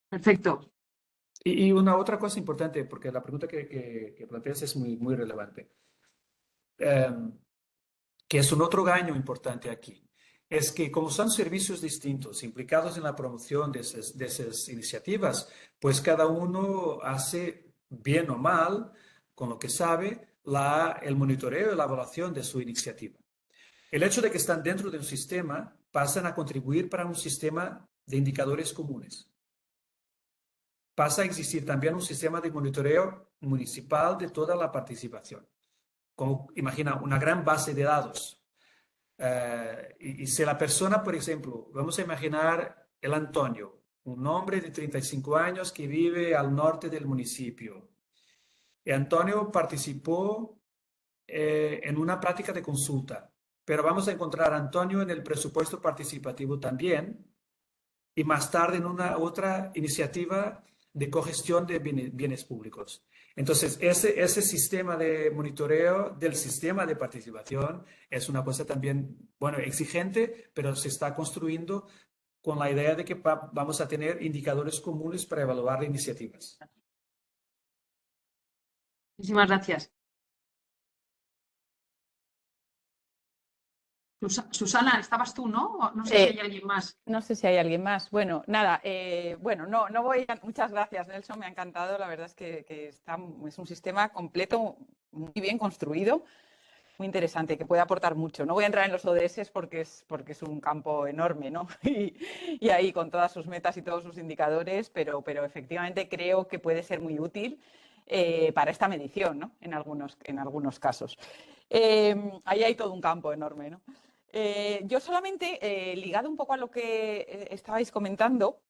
Speaker 3: Perfecto.
Speaker 2: Y una otra cosa importante, porque la pregunta que planteas es muy relevante, que es un otro gaño importante aquí, es que como son servicios distintos implicados en la promoción de esas iniciativas, pues cada uno hace bien o mal, con lo que sabe, el monitoreo y la evaluación de su iniciativa. El hecho de que están dentro de un sistema pasan a contribuir para un sistema de indicadores comunes. Pasa a existir también un sistema de monitoreo municipal de toda la participación. Como imagina, una gran base de datos. Y si la persona, por ejemplo, vamos a imaginar el Antonio, un hombre de 35 años que vive al norte del municipio. Y Antonio participó en una práctica de consulta, pero vamos a encontrar a Antonio en el presupuesto participativo también y más tarde en una otra iniciativa de cogestión de bienes públicos. Entonces, ese sistema de monitoreo del sistema de participación es una cosa también, bueno, exigente, pero se está construyendo con la idea de que vamos a tener indicadores comunes para evaluar iniciativas.
Speaker 3: Muchísimas gracias. Susana, estabas tú, ¿no? No sé si hay alguien más.
Speaker 5: No sé si hay alguien más. Bueno, nada, no voy a... Muchas gracias, Nelson, me ha encantado. La verdad es que es un sistema completo, muy bien construido, muy interesante, que puede aportar mucho. No voy a entrar en los ODS porque es un campo enorme, ¿no? Y ahí con todas sus metas y todos sus indicadores, pero efectivamente creo que puede ser muy útil para esta medición, ¿no? En algunos casos. Ahí hay todo un campo enorme, ¿no? Yo solamente, ligado un poco a lo que estabais comentando,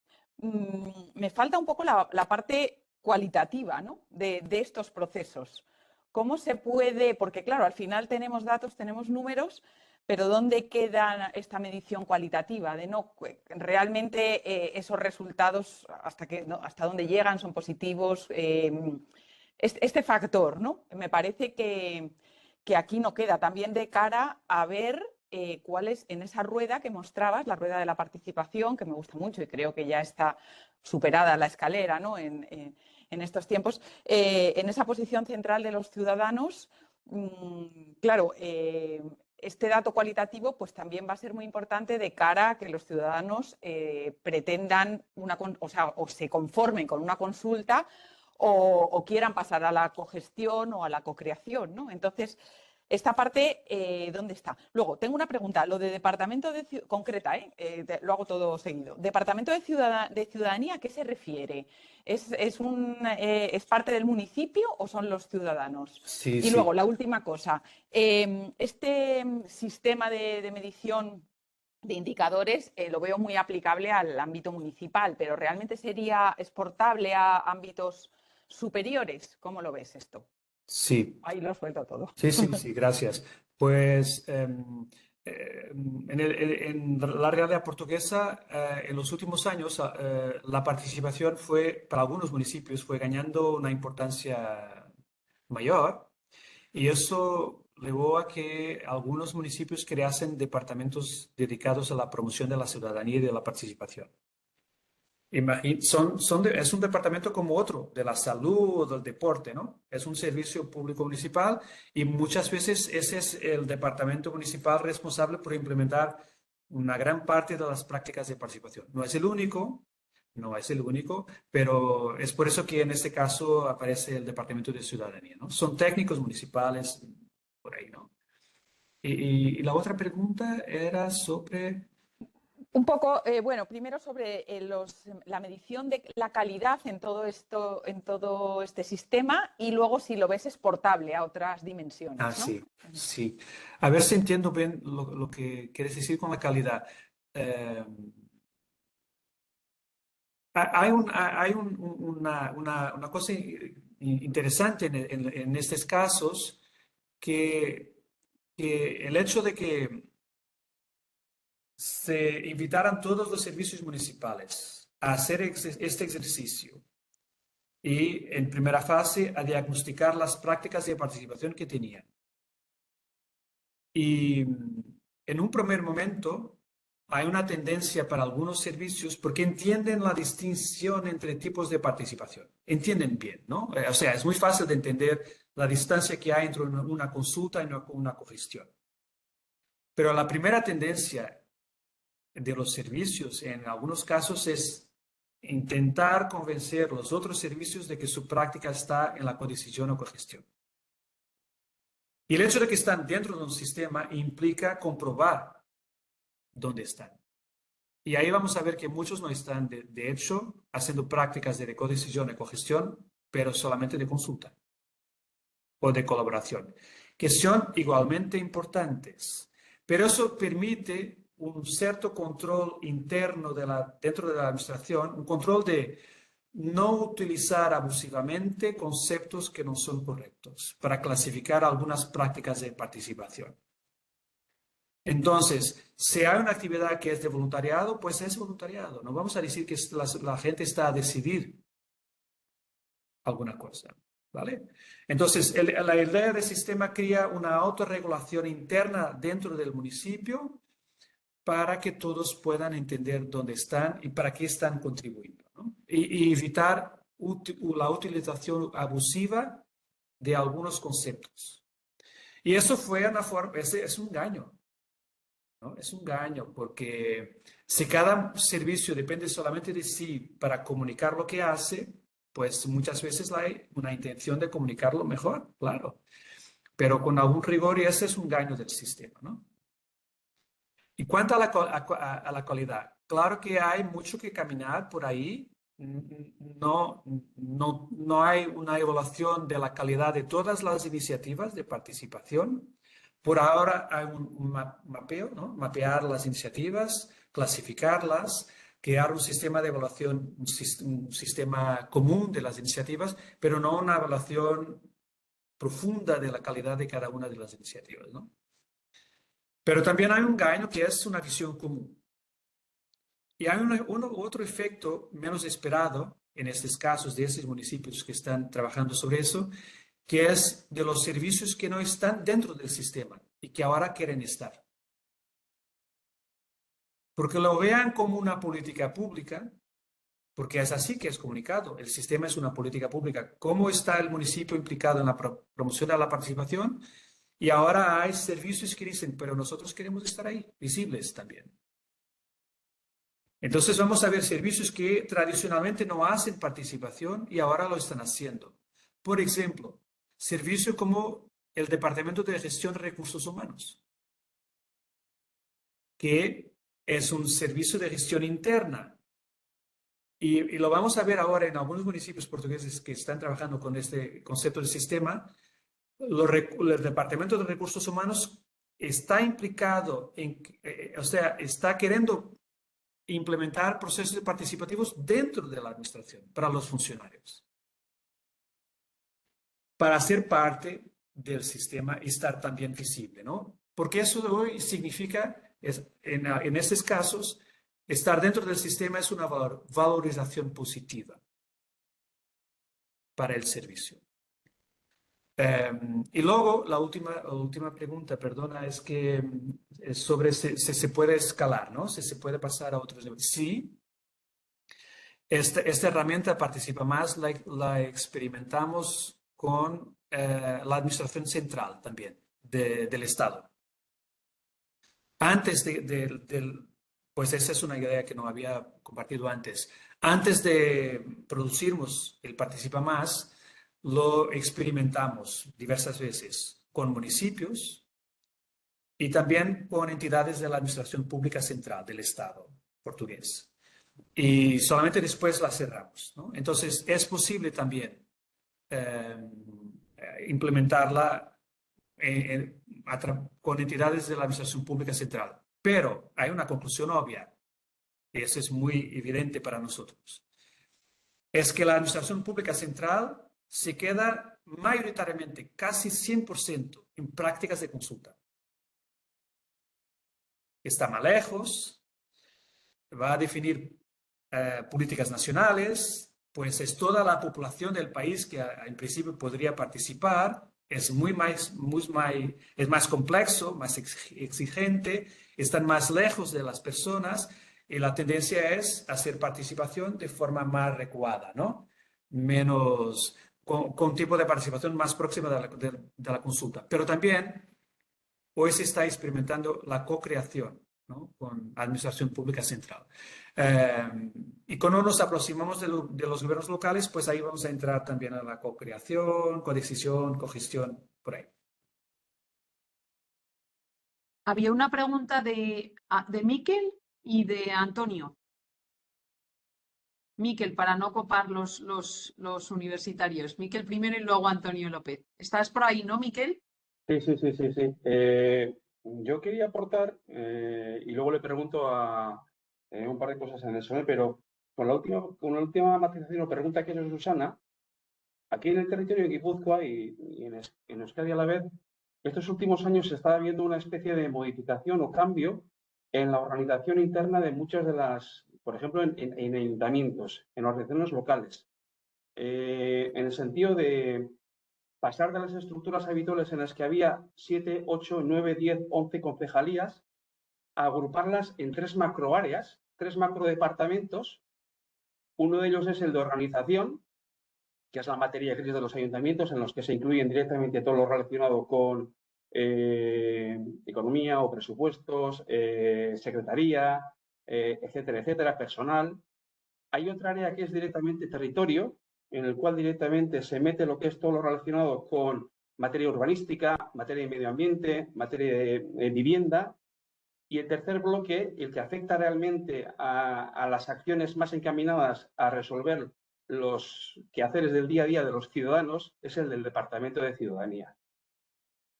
Speaker 5: me falta un poco la parte cualitativa, ¿no? de estos procesos. ¿Cómo se puede? Porque claro, al final tenemos datos, tenemos números, pero ¿dónde queda esta medición cualitativa? De no, realmente esos resultados, hasta dónde llegan, son positivos. Este factor, ¿no? Me parece que aquí no queda. También de cara a ver cuál es en esa rueda que mostrabas, la rueda de la participación, que me gusta mucho y creo que ya está superada la escalera, ¿no? en estos tiempos, en esa posición central de los ciudadanos, claro, este dato cualitativo pues también va a ser muy importante de cara a que los ciudadanos pretendan o se conformen con una consulta o quieran pasar a la cogestión o a la cocreación, ¿no? Entonces, esta parte, ¿dónde está? Luego, tengo una pregunta. Lo de departamento concreta, lo hago todo seguido. ¿Departamento de ciudadanía a qué se refiere? ¿Es parte del municipio o son los ciudadanos?
Speaker 2: Sí,
Speaker 5: Y luego, la última cosa. Este sistema de medición de indicadores lo veo muy aplicable al ámbito municipal, pero ¿realmente sería exportable a ámbitos superiores? ¿Cómo lo ves esto?
Speaker 2: Sí.
Speaker 5: Ahí lo suelto todo.
Speaker 2: Sí, gracias. Pues en la realidad portuguesa, en los últimos años, la participación para algunos municipios fue ganando una importancia mayor y eso llevó a que algunos municipios creasen departamentos dedicados a la promoción de la ciudadanía y de la participación. Es un departamento como otro, de la salud o del deporte, ¿no? Es un servicio público municipal y muchas veces ese es el departamento municipal responsable por implementar una gran parte de las prácticas de participación. No es el único, pero es por eso que en este caso aparece el departamento de ciudadanía, ¿no? Son técnicos municipales por ahí, ¿no? Y la otra pregunta era sobre...
Speaker 5: Un poco, primero sobre la medición de la calidad en todo este sistema y luego si lo ves exportable a otras dimensiones, ¿no?
Speaker 2: Sí. A ver si entiendo bien lo que quieres decir con la calidad. Hay una cosa interesante en estos casos que el hecho de que se invitaran todos los servicios municipales a hacer este ejercicio y en primera fase a diagnosticar las prácticas de participación que tenían. Y en un primer momento hay una tendencia para algunos servicios porque entienden la distinción entre tipos de participación. Entienden bien, ¿no? O sea, es muy fácil de entender la distancia que hay entre una consulta y una cogestión. Pero la primera tendencia de los servicios en algunos casos es intentar convencer los otros servicios de que su práctica está en la codecisión o cogestión. Y el hecho de que están dentro de un sistema implica comprobar dónde están. Y ahí vamos a ver que muchos no están, de hecho, haciendo prácticas de codecisión y cogestión, pero solamente de consulta o de colaboración, que son igualmente importantes. Pero eso permite un cierto control interno dentro de la administración, un control de no utilizar abusivamente conceptos que no son correctos para clasificar algunas prácticas de participación. Entonces, si hay una actividad que es de voluntariado, pues es voluntariado. No vamos a decir que la gente está a decidir alguna cosa, ¿vale? Entonces, la idea del sistema crea una autorregulación interna dentro del municipio para que todos puedan entender dónde están y para qué están contribuyendo, ¿no? Y evitar la utilización abusiva de algunos conceptos. Y eso fue una forma, es un engaño, ¿no? Es un engaño porque si cada servicio depende solamente de sí para comunicar lo que hace, pues muchas veces hay una intención de comunicarlo mejor, claro, pero con algún rigor, y ese es un engaño del sistema, ¿no? Y cuanto a la calidad, claro que hay mucho que caminar por ahí. No hay una evaluación de la calidad de todas las iniciativas de participación. Por ahora hay un mapeo, ¿no? Mapear las iniciativas, clasificarlas, crear un sistema de evaluación, un sistema común de las iniciativas, pero no una evaluación profunda de la calidad de cada una de las iniciativas, ¿no? Pero también hay un engaño que es una visión común. Y hay otro efecto menos esperado en estos casos de estos municipios que están trabajando sobre eso, que es de los servicios que no están dentro del sistema y que ahora quieren estar. Porque lo vean como una política pública, porque es así que es comunicado. El sistema es una política pública. ¿Cómo está el municipio implicado en la promoción de la participación? Y ahora hay servicios que dicen, pero nosotros queremos estar ahí, visibles también. Entonces vamos a ver servicios que tradicionalmente no hacen participación y ahora lo están haciendo. Por ejemplo, servicios como el Departamento de Gestión de Recursos Humanos, que es un servicio de gestión interna. Y lo vamos a ver ahora en algunos municipios portugueses que están trabajando con este concepto de sistema. El Departamento de Recursos Humanos está implicado o sea, está queriendo implementar procesos participativos dentro de la administración para los funcionarios, para ser parte del sistema y estar también visible, ¿no? Porque eso hoy significa, en estos casos, estar dentro del sistema es una valorización positiva para el servicio. Y luego, la última pregunta, perdona, es que es sobre si se puede escalar, ¿no? Si se puede pasar a otros niveles. Sí, esta herramienta Participa Más la experimentamos con la administración central también del Estado. Antes pues esa es una idea que no había compartido antes. Antes de producirnos el Participa Más, lo experimentamos diversas veces con municipios y también con entidades de la administración pública central del Estado portugués. Y solamente después la cerramos, ¿no? Entonces, es posible también implementarla con entidades de la administración pública central. Pero hay una conclusión obvia, y eso es muy evidente para nosotros. Es que la administración pública central se queda mayoritariamente, casi 100%, en prácticas de consulta. Está más lejos, va a definir políticas nacionales, pues es toda la población del país que en principio podría participar. Es es más complejo, más exigente, están más lejos de las personas y la tendencia es hacer participación de forma más recuada, ¿no? Menos, con tipo de participación más próxima de la consulta. Pero también hoy se está experimentando la co-creación, ¿no? Con administración pública central. Y cuando nos aproximamos de los gobiernos locales, pues ahí vamos a entrar también a la co-creación, codecisión, cogestión, por ahí.
Speaker 3: Había una pregunta de Miquel y de Antonio. Miquel, para no copar los universitarios. Miquel primero y luego Antonio López. ¿Estás por ahí, no, Miquel?
Speaker 6: Sí. Yo quería aportar, y luego le pregunto a un par de cosas en eso, pero con la última matización o pregunta que hizo Susana, aquí en el territorio de Guipúzcoa y en Euskadi a la vez, estos últimos años se está viendo una especie de modificación o cambio en la organización interna de muchas de las, por ejemplo, en ayuntamientos, en organizaciones locales, en el sentido de pasar de las estructuras habituales en las que había 7, 8, 9, 10, 11 concejalías a agruparlas en 3 macroáreas, 3 macrodepartamentos. Uno de ellos es el de organización, que es la materia gris de los ayuntamientos, en los que se incluyen directamente todo lo relacionado con economía o presupuestos, secretaría, etcétera, etcétera, personal. Hay otra área que es directamente territorio, en el cual directamente se mete lo que es todo lo relacionado con materia urbanística, materia de medio ambiente, materia de vivienda. Y el tercer bloque, el que afecta realmente a las acciones más encaminadas a resolver los quehaceres del día a día de los ciudadanos, es el del Departamento de Ciudadanía.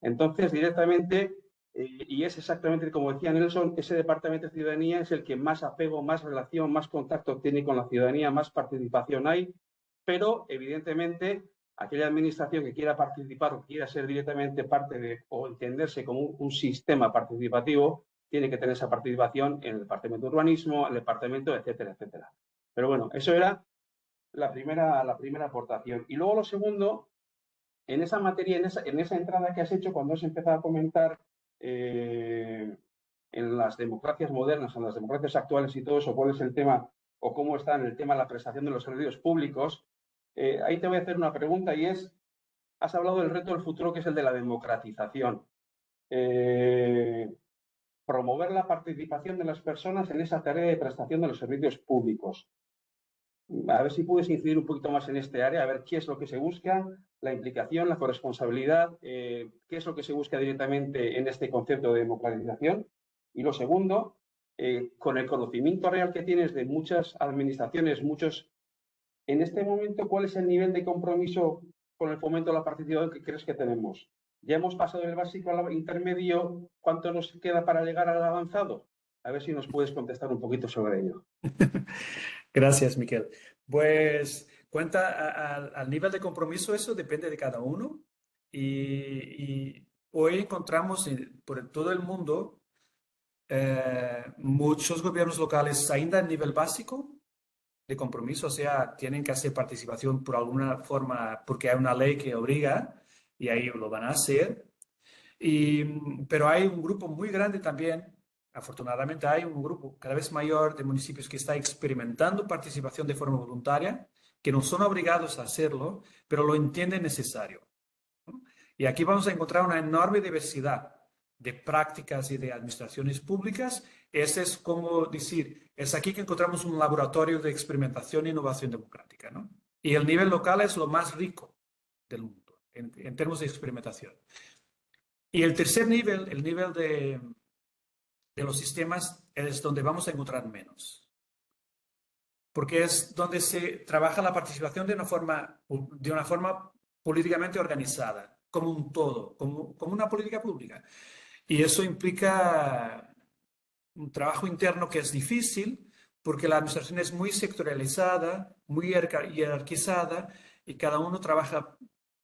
Speaker 6: Entonces, directamente, y es exactamente como decía Nelson, ese Departamento de Ciudadanía es el que más apego, más relación, más contacto tiene con la ciudadanía, más participación hay, pero evidentemente aquella administración que quiera participar o quiera ser directamente parte de o entenderse como un sistema participativo, tiene que tener esa participación en el Departamento de Urbanismo, en el Departamento, etcétera, etcétera. Pero bueno, eso era la primera aportación. Y luego lo segundo, en esa materia, en esa entrada que has hecho cuando has empezado a comentar en las democracias modernas, en las democracias actuales y todo eso, cuál es el tema o cómo está en el tema de la prestación de los servicios públicos, ahí te voy a hacer una pregunta y es, has hablado del reto del futuro que es el de la democratización. Promover la participación de las personas en esa tarea de prestación de los servicios públicos. A ver si puedes incidir un poquito más en este área, a ver qué es lo que se busca, la implicación, la corresponsabilidad, qué es lo que se busca directamente en este concepto de democratización. Y lo segundo, con el conocimiento real que tienes de muchas administraciones, en este momento, ¿cuál es el nivel de compromiso con el fomento de la participación que crees que tenemos? ¿Ya hemos pasado del básico al intermedio? ¿Cuánto nos queda para llegar al avanzado? A ver si nos puedes contestar un poquito sobre ello.
Speaker 2: Gracias, Miquel. Pues al nivel de compromiso, eso depende de cada uno. Y hoy encontramos por todo el mundo muchos gobiernos locales ainda en nivel básico de compromiso, o sea, tienen que hacer participación por alguna forma porque hay una ley que obliga y ahí lo van a hacer. Pero hay un grupo muy grande también. Afortunadamente hay un grupo cada vez mayor de municipios que está experimentando participación de forma voluntaria, que no son obligados a hacerlo, pero lo entienden necesario, ¿no? Y aquí vamos a encontrar una enorme diversidad de prácticas y de administraciones públicas. Ese es como decir, es aquí que encontramos un laboratorio de experimentación e innovación democrática, ¿no? Y el nivel local es lo más rico del mundo en términos de experimentación. Y el tercer nivel, el nivel de los sistemas, es donde vamos a encontrar menos. Porque es donde se trabaja la participación de una forma políticamente organizada, como un todo, como una política pública. Y eso implica un trabajo interno que es difícil, porque la administración es muy sectorializada, muy jerarquizada, y cada uno trabaja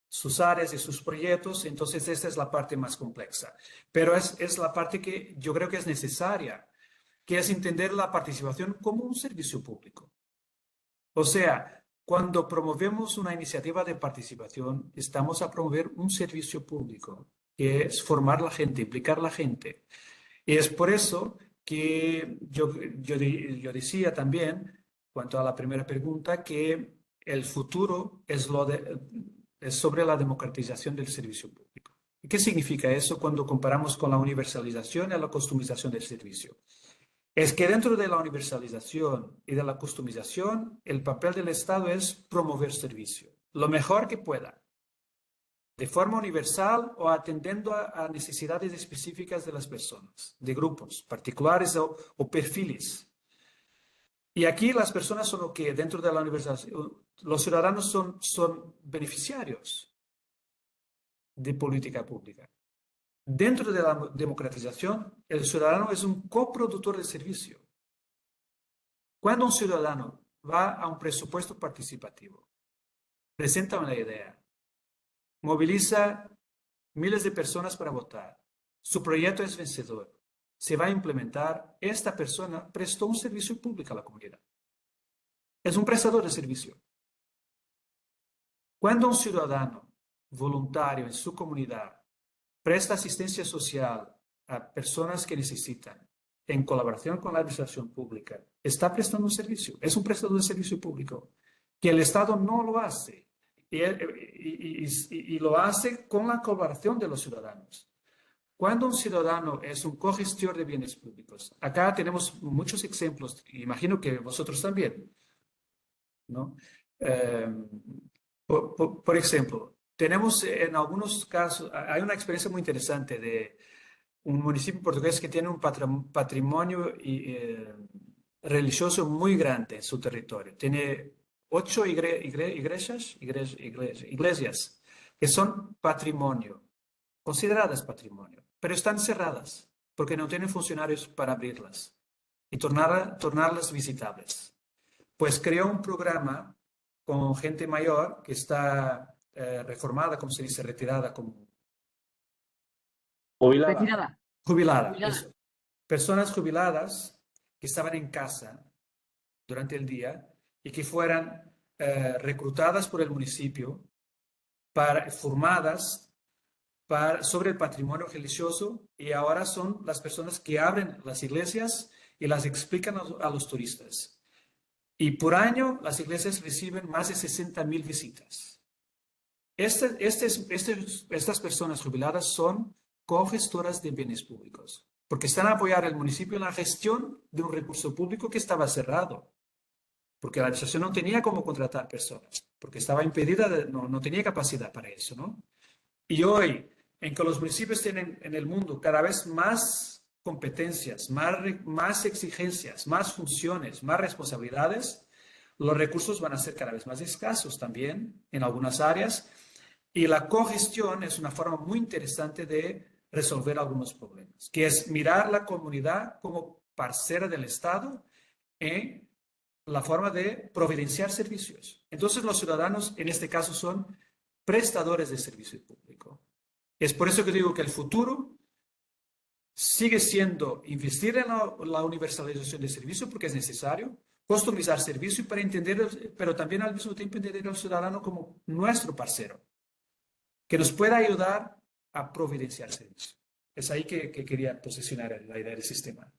Speaker 2: sus áreas y sus proyectos, entonces esta es la parte más compleja. Pero es la parte que yo creo que es necesaria, que es entender la participación como un servicio público. O sea, cuando promovemos una iniciativa de participación, estamos a promover un servicio público, que es formar la gente, implicar la gente. Y es por eso que yo decía también, cuanto a la primera pregunta, que el futuro es sobre la democratización del servicio público. ¿Y qué significa eso cuando comparamos con la universalización y la customización del servicio? Es que dentro de la universalización y de la customización, el papel del Estado es promover servicio, lo mejor que pueda, de forma universal o atendiendo a necesidades específicas de las personas, de grupos particulares o perfiles. Y aquí las personas son lo que dentro de la universalización, los ciudadanos son beneficiarios de política pública. Dentro de la democratización, el ciudadano es un coproductor de servicio. Cuando un ciudadano va a un presupuesto participativo, presenta una idea, moviliza miles de personas para votar, su proyecto es vencedor, se va a implementar, esta persona prestó un servicio público a la comunidad. Es un prestador de servicio. Cuando un ciudadano voluntario en su comunidad presta asistencia social a personas que necesitan, en colaboración con la administración pública, está prestando un servicio, es un prestador de servicio público, que el Estado no lo hace, y lo hace con la colaboración de los ciudadanos. Cuando un ciudadano es un cogestor de bienes públicos, acá tenemos muchos ejemplos, imagino que vosotros también, ¿no? Por ejemplo, tenemos en algunos casos, hay una experiencia muy interesante de un municipio portugués que tiene un patrimonio religioso muy grande en su territorio. Tiene 8 iglesias que son patrimonio, consideradas patrimonio, pero están cerradas porque no tienen funcionarios para abrirlas y tornarlas visitables. Pues creó un programa con gente mayor que está reformada, como se dice, retirada, como
Speaker 6: Jubilada.
Speaker 2: jubilada. Eso. Personas jubiladas que estaban en casa durante el día y que fueran reclutadas por el municipio, formadas sobre el patrimonio religioso, y ahora son las personas que abren las iglesias y las explican a los turistas. Y por año las iglesias reciben más de 60.000 visitas. Estas personas jubiladas son cogestoras de bienes públicos, porque están a apoyar al municipio en la gestión de un recurso público que estaba cerrado, porque la administración no tenía cómo contratar personas, porque estaba impedida, no tenía capacidad para eso, ¿no? Y hoy, en que los municipios tienen en el mundo cada vez más competencias, más exigencias, más funciones, más responsabilidades, los recursos van a ser cada vez más escasos también en algunas áreas, y la cogestión es una forma muy interesante de resolver algunos problemas, que es mirar la comunidad como parcera del Estado en la forma de providenciar servicios. Entonces los ciudadanos en este caso son prestadores de servicio público. Es por eso que digo que el futuro sigue siendo investir en la universalización del servicio, porque es necesario, customizar servicio para entender, pero también al mismo tiempo entender al ciudadano como nuestro parcero, que nos pueda ayudar a providenciar servicio. Es ahí que quería posicionar la idea del sistema.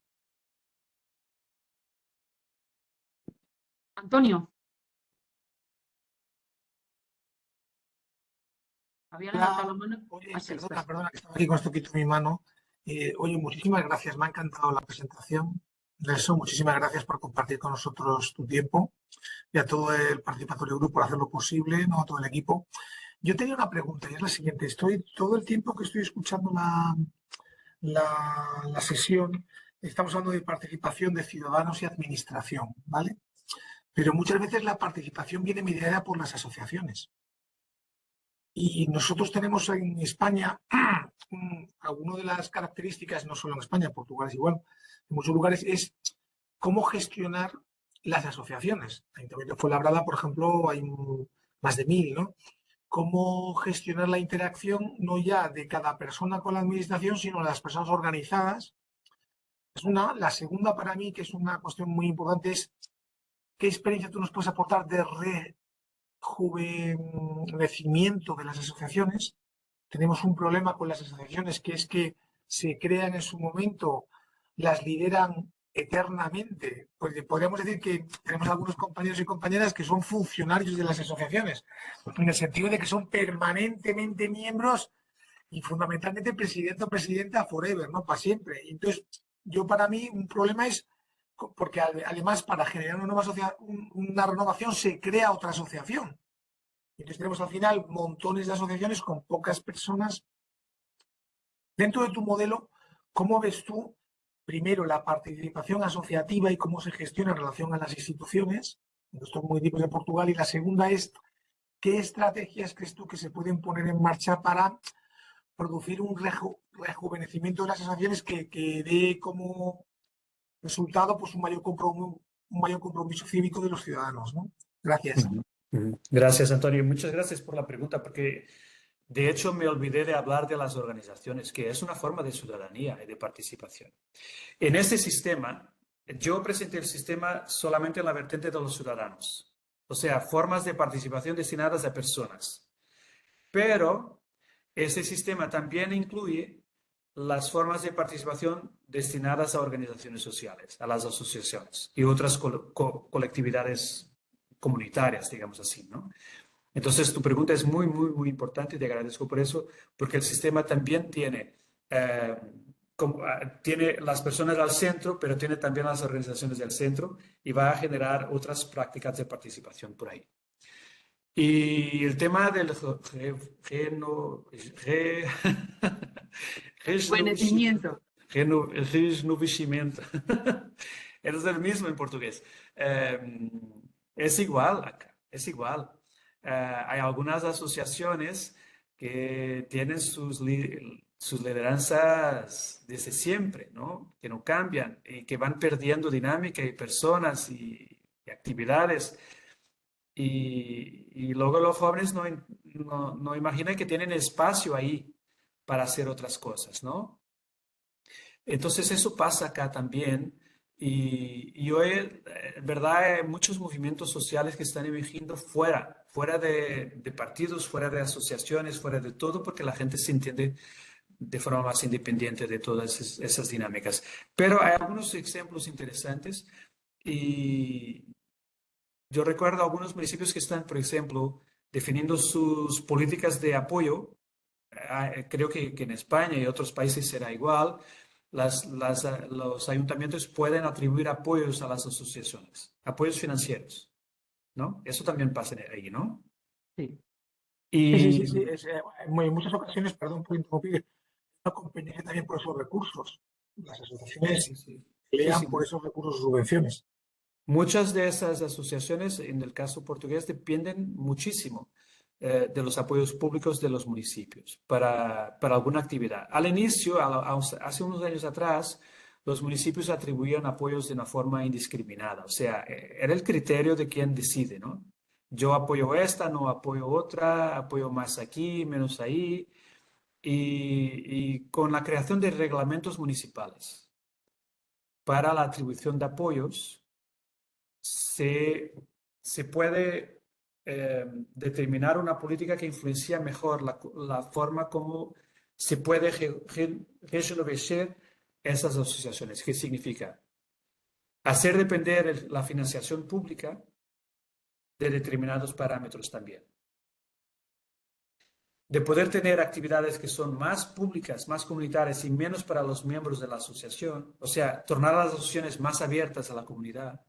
Speaker 3: Antonio. Había levantado la mano.
Speaker 4: Oye,
Speaker 3: Así estás.
Speaker 4: perdona, que estaba aquí con esto quito mi mano. Oye, muchísimas gracias, me ha encantado la presentación. Nelson, muchísimas gracias por compartir con nosotros tu tiempo y a todo el participatorio grupo por hacer lo posible, ¿no? A todo el equipo. Yo tenía una pregunta y es la siguiente. Todo el tiempo que estoy escuchando la sesión, estamos hablando de participación de ciudadanos y administración, ¿vale? Pero muchas veces la participación viene mediada por las asociaciones. Y nosotros tenemos en España alguna de las características, no solo en España, Portugal es igual, en muchos lugares, es cómo gestionar las asociaciones. En Ayuntamiento de Fuenlabrada, por ejemplo, hay más de 1000, ¿no? Cómo gestionar la interacción no ya de cada persona con la administración, sino de las personas organizadas. La segunda para mí, que es una cuestión muy importante, es qué experiencia tú nos puedes aportar de rejuvenecimiento de las asociaciones. Tenemos un problema con las asociaciones, que es que se crean en su momento, las lideran eternamente. Pues podríamos decir que tenemos algunos compañeros y compañeras que son funcionarios de las asociaciones, en el sentido de que son permanentemente miembros y fundamentalmente presidente o presidenta forever, ¿no? Para siempre. Entonces, para mí, un problema es porque además para generar una renovación se crea otra asociación. Entonces tenemos al final montones de asociaciones con pocas personas. Dentro de tu modelo, ¿cómo ves tú, primero, la participación asociativa y cómo se gestiona en relación a las instituciones en estos municipios de Portugal? Y la segunda es, ¿qué estrategias crees tú que se pueden poner en marcha para producir un rejuvenecimiento de las asociaciones que dé como resultado pues un mayor compromiso cívico de los ciudadanos, ¿no? Gracias.
Speaker 2: Gracias, Antonio. Muchas gracias por la pregunta, porque de hecho me olvidé de hablar de las organizaciones, que es una forma de ciudadanía y de participación. En este sistema, yo presenté el sistema solamente en la vertiente de los ciudadanos, o sea, formas de participación destinadas a personas. Pero ese sistema también incluye las formas de participación destinadas a organizaciones sociales, a las asociaciones y otras colectividades comunitarias, digamos así, ¿no? Entonces, tu pregunta es muy, muy, muy importante y te agradezco por eso, porque el sistema también tiene las personas al centro, pero tiene también las organizaciones del centro y va a generar otras prácticas de participación por ahí. Y el tema del
Speaker 3: Rejuvenecimiento.
Speaker 2: rejuvenecimiento. Es el mismo en portugués. Es igual acá, es igual. Hay algunas asociaciones que tienen sus lideranzas desde siempre, ¿no? Que no cambian y que van perdiendo dinámica y personas y actividades. Y luego los jóvenes no imaginan que tienen espacio ahí para hacer otras cosas, ¿no? Entonces eso pasa acá también. Y hoy, en verdad, hay muchos movimientos sociales que están emergiendo fuera de partidos, fuera de asociaciones, fuera de todo, porque la gente se entiende de forma más independiente de todas esas dinámicas. Pero hay algunos ejemplos interesantes y yo recuerdo algunos municipios que están, por ejemplo, definiendo sus políticas de apoyo. Creo que en España y otros países será igual. Los ayuntamientos pueden atribuir apoyos a las asociaciones, apoyos financieros, ¿no? Eso también pasa ahí, ¿no?
Speaker 4: Sí.
Speaker 2: Y,
Speaker 4: Sí. En muchas ocasiones, perdón por interrumpir, no competencia también por esos recursos. Las asociaciones pelean por esos recursos o subvenciones.
Speaker 2: Muchas de esas asociaciones, en el caso portugués, dependen muchísimo de los apoyos públicos de los municipios para alguna actividad. Al inicio, hace unos años atrás, los municipios atribuían apoyos de una forma indiscriminada. O sea, era el criterio de quien decide, ¿no? Yo apoyo esta, no apoyo otra, apoyo más aquí, menos ahí. Y con la creación de reglamentos municipales para la atribución de apoyos, se puede determinar una política que influencia mejor la forma como se puede rejuvenecer esas asociaciones. ¿Qué significa? Hacer depender la financiación pública de determinados parámetros también. De poder tener actividades que son más públicas, más comunitarias y menos para los miembros de la asociación, o sea, tornar las asociaciones más abiertas a la comunidad.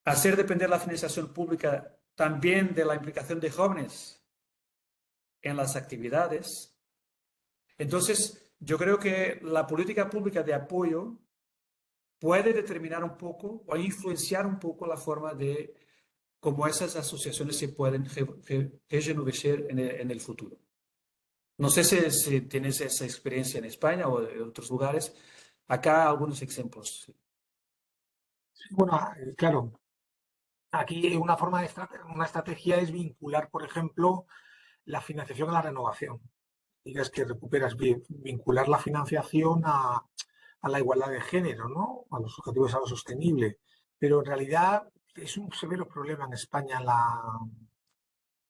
Speaker 2: Hacer depender la financiación pública también de la implicación de jóvenes en las actividades. Entonces, yo creo que la política pública de apoyo puede determinar un poco o influenciar un poco la forma de cómo esas asociaciones se pueden rejuvenecer en el futuro. No sé si tienes esa experiencia en España o en otros lugares. Acá algunos ejemplos.
Speaker 4: Bueno, claro. Aquí una una estrategia es vincular, por ejemplo, la financiación a la renovación. Digas que recuperas vincular la financiación a la igualdad de género, ¿no? A los objetivos de desarrollo sostenible. Pero en realidad es un severo problema en España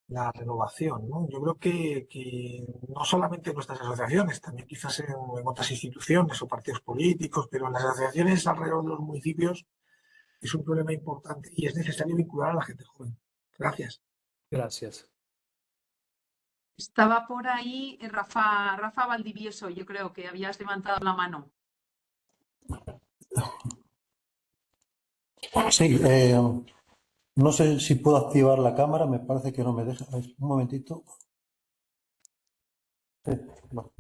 Speaker 4: la renovación, ¿no? Yo creo que no solamente en nuestras asociaciones, también quizás en otras instituciones o partidos políticos, pero en las asociaciones alrededor de los municipios es un problema importante y es necesario vincular a la gente joven. Gracias.
Speaker 2: Gracias.
Speaker 3: Estaba por ahí Rafa Valdivieso, yo creo que habías levantado la mano.
Speaker 7: Sí, no sé si puedo activar la cámara, me parece que no me deja. Un momentito. Bueno.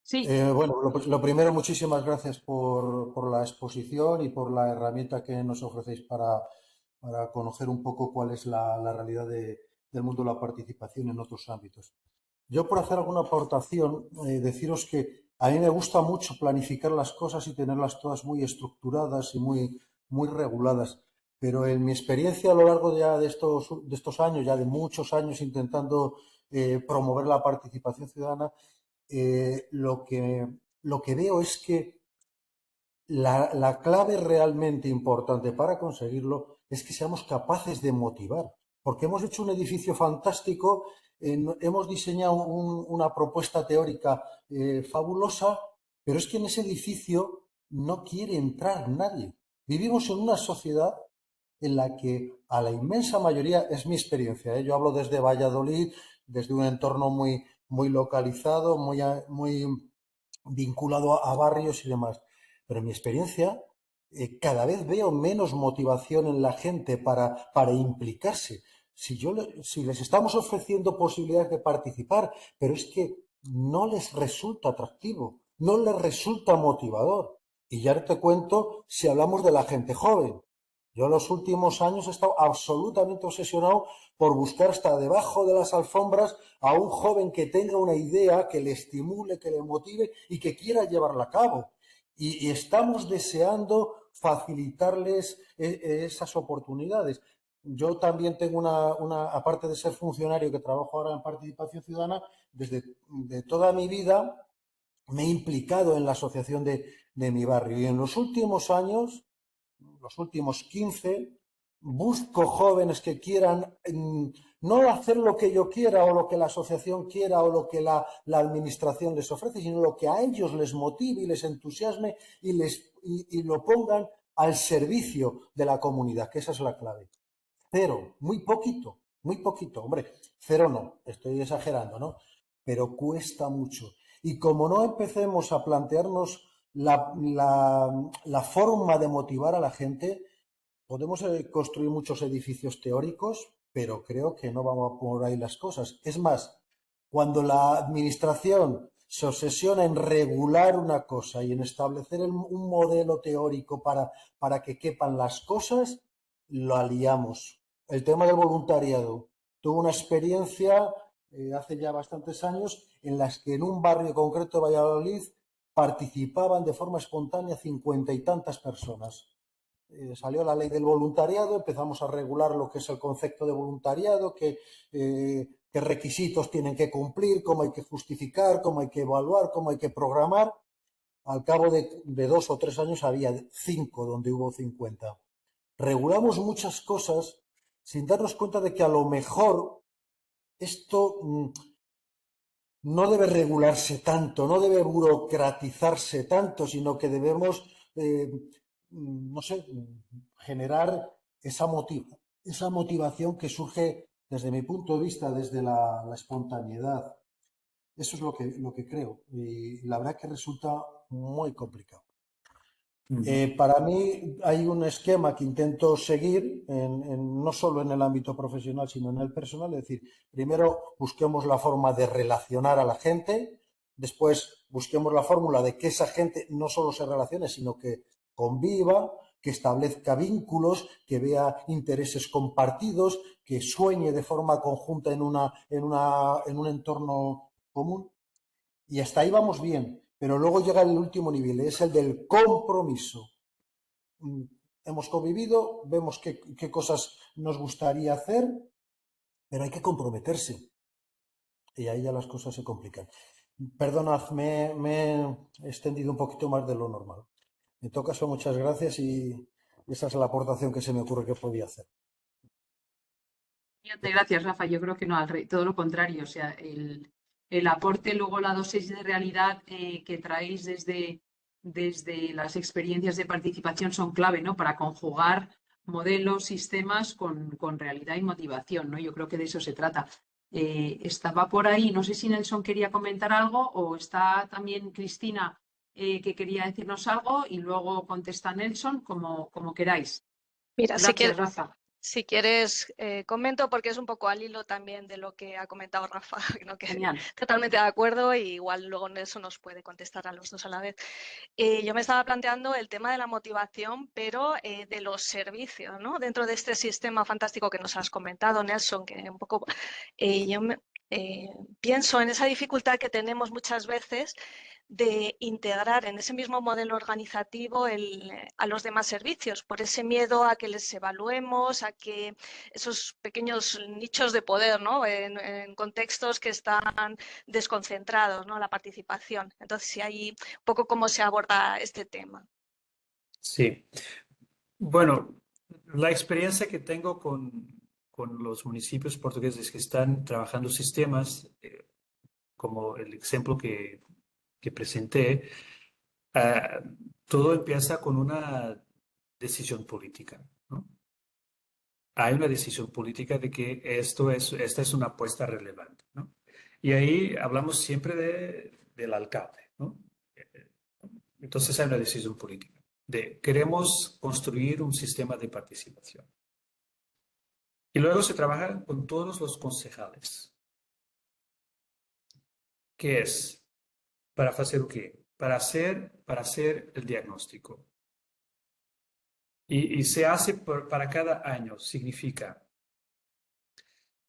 Speaker 3: Sí,
Speaker 7: Bueno, lo primero, muchísimas gracias por la exposición y por la herramienta que nos ofrecéis para conocer un poco cuál es la realidad del mundo de la participación en otros ámbitos. Yo, por hacer alguna aportación, deciros que a mí me gusta mucho planificar las cosas y tenerlas todas muy estructuradas y muy reguladas. Pero en mi experiencia a lo largo ya de estos años, ya de muchos años intentando promover la participación ciudadana, lo que veo es que la clave realmente importante para conseguirlo es que seamos capaces de motivar, porque hemos hecho un edificio fantástico, hemos diseñado una propuesta teórica fabulosa, pero es que en ese edificio no quiere entrar nadie. Vivimos en una sociedad en la que a la inmensa mayoría, es mi experiencia, yo hablo desde Valladolid, desde un entorno muy localizado, muy vinculado a barrios y demás. Pero en mi experiencia, cada vez veo menos motivación en la gente para implicarse. Si les estamos ofreciendo posibilidades de participar, pero es que no les resulta atractivo, no les resulta motivador. Y ya te cuento si hablamos de la gente joven. Yo en los últimos años he estado absolutamente obsesionado por buscar hasta debajo de las alfombras a un joven que tenga una idea, que le estimule, que le motive y que quiera llevarla a cabo. Y estamos deseando facilitarles esas oportunidades. Yo también tengo aparte de ser funcionario que trabajo ahora en participación ciudadana, desde de toda mi vida me he implicado en la asociación de mi barrio. Y en los últimos años, los últimos 15, busco jóvenes que quieran no hacer lo que yo quiera o lo que la asociación quiera o lo que la administración les ofrece, sino lo que a ellos les motive y les entusiasme y lo pongan al servicio de la comunidad, que esa es la clave. Cero, muy poquito, hombre, cero no, estoy exagerando, ¿no? Pero cuesta mucho. Y como no empecemos a plantearnos la forma de motivar a la gente, podemos construir muchos edificios teóricos, pero creo que no vamos por ahí las cosas. Es más, cuando la administración se obsesiona en regular una cosa y en establecer un modelo teórico para que quepan las cosas, lo aliamos. El tema del voluntariado. Tuve una experiencia hace ya bastantes años en las que en un barrio concreto de Valladolid participaban de forma espontánea 50 y tantas personas. Salió la ley del voluntariado, empezamos a regular lo que es el concepto de voluntariado, qué requisitos tienen que cumplir, cómo hay que justificar, cómo hay que evaluar, cómo hay que programar. Al cabo de 2 o 3 años había 5 donde hubo 50. Regulamos muchas cosas sin darnos cuenta de que a lo mejor esto no debe regularse tanto, no debe burocratizarse tanto, sino que debemos, no sé, generar esa motivación que surge desde mi punto de vista, desde la espontaneidad. Eso es lo que creo y la verdad que resulta muy complicado. Para mí hay un esquema que intento seguir, no solo en el ámbito profesional, sino en el personal. Es decir, primero busquemos la forma de relacionar a la gente, después busquemos la fórmula de que esa gente no solo se relacione, sino que conviva, que establezca vínculos, que vea intereses compartidos, que sueñe de forma conjunta en un entorno común. Y hasta ahí vamos bien. Pero luego llega el último nivel, es el del compromiso. Hemos convivido, vemos qué cosas nos gustaría hacer, pero hay que comprometerse. Y ahí ya las cosas se complican. Perdonad, me he extendido un poquito más de lo normal. En todo caso, muchas gracias y esa es la aportación que se me ocurre que podía hacer.
Speaker 3: Gracias, Rafa. Yo creo que no, todo lo contrario. O sea, el aporte, luego la dosis de realidad que traéis desde las experiencias de participación son clave, ¿no? Para conjugar modelos, sistemas con realidad y motivación, ¿no? Yo creo que de eso se trata. Estaba por ahí, no sé si Nelson quería comentar algo o está también Cristina que quería decirnos algo y luego contesta Nelson, como queráis.
Speaker 8: Mira,
Speaker 3: Gracias, Rafa.
Speaker 8: si quieres, comento porque es un poco al hilo también de lo que ha comentado Rafa, ¿no? Que
Speaker 3: Genial.
Speaker 8: totalmente de acuerdo, y igual luego Nelson nos puede contestar a los dos a la vez. Yo me estaba planteando el tema de la motivación, pero de los servicios, ¿no? Dentro de este sistema fantástico que nos has comentado, Nelson, que un poco pienso en esa dificultad que tenemos muchas veces de integrar en ese mismo modelo organizativo a los demás servicios, por ese miedo a que les evaluemos, a que esos pequeños nichos de poder, ¿no? En contextos que están desconcentrados, ¿no? La participación. Entonces, si hay un poco cómo se aborda este tema.
Speaker 2: Sí. Bueno, la experiencia que tengo con los municipios portugueses que están trabajando sistemas, como el ejemplo que presenté, todo empieza con una decisión política, ¿no? Hay una decisión política de que esta es una apuesta relevante, ¿no? Y ahí hablamos siempre del alcalde, ¿no? Entonces hay una decisión política de queremos construir un sistema de participación. Y luego se trabaja con todos los concejales. ¿Qué es? ¿Para hacer qué? Para hacer el diagnóstico. Y se hace para cada año. Significa,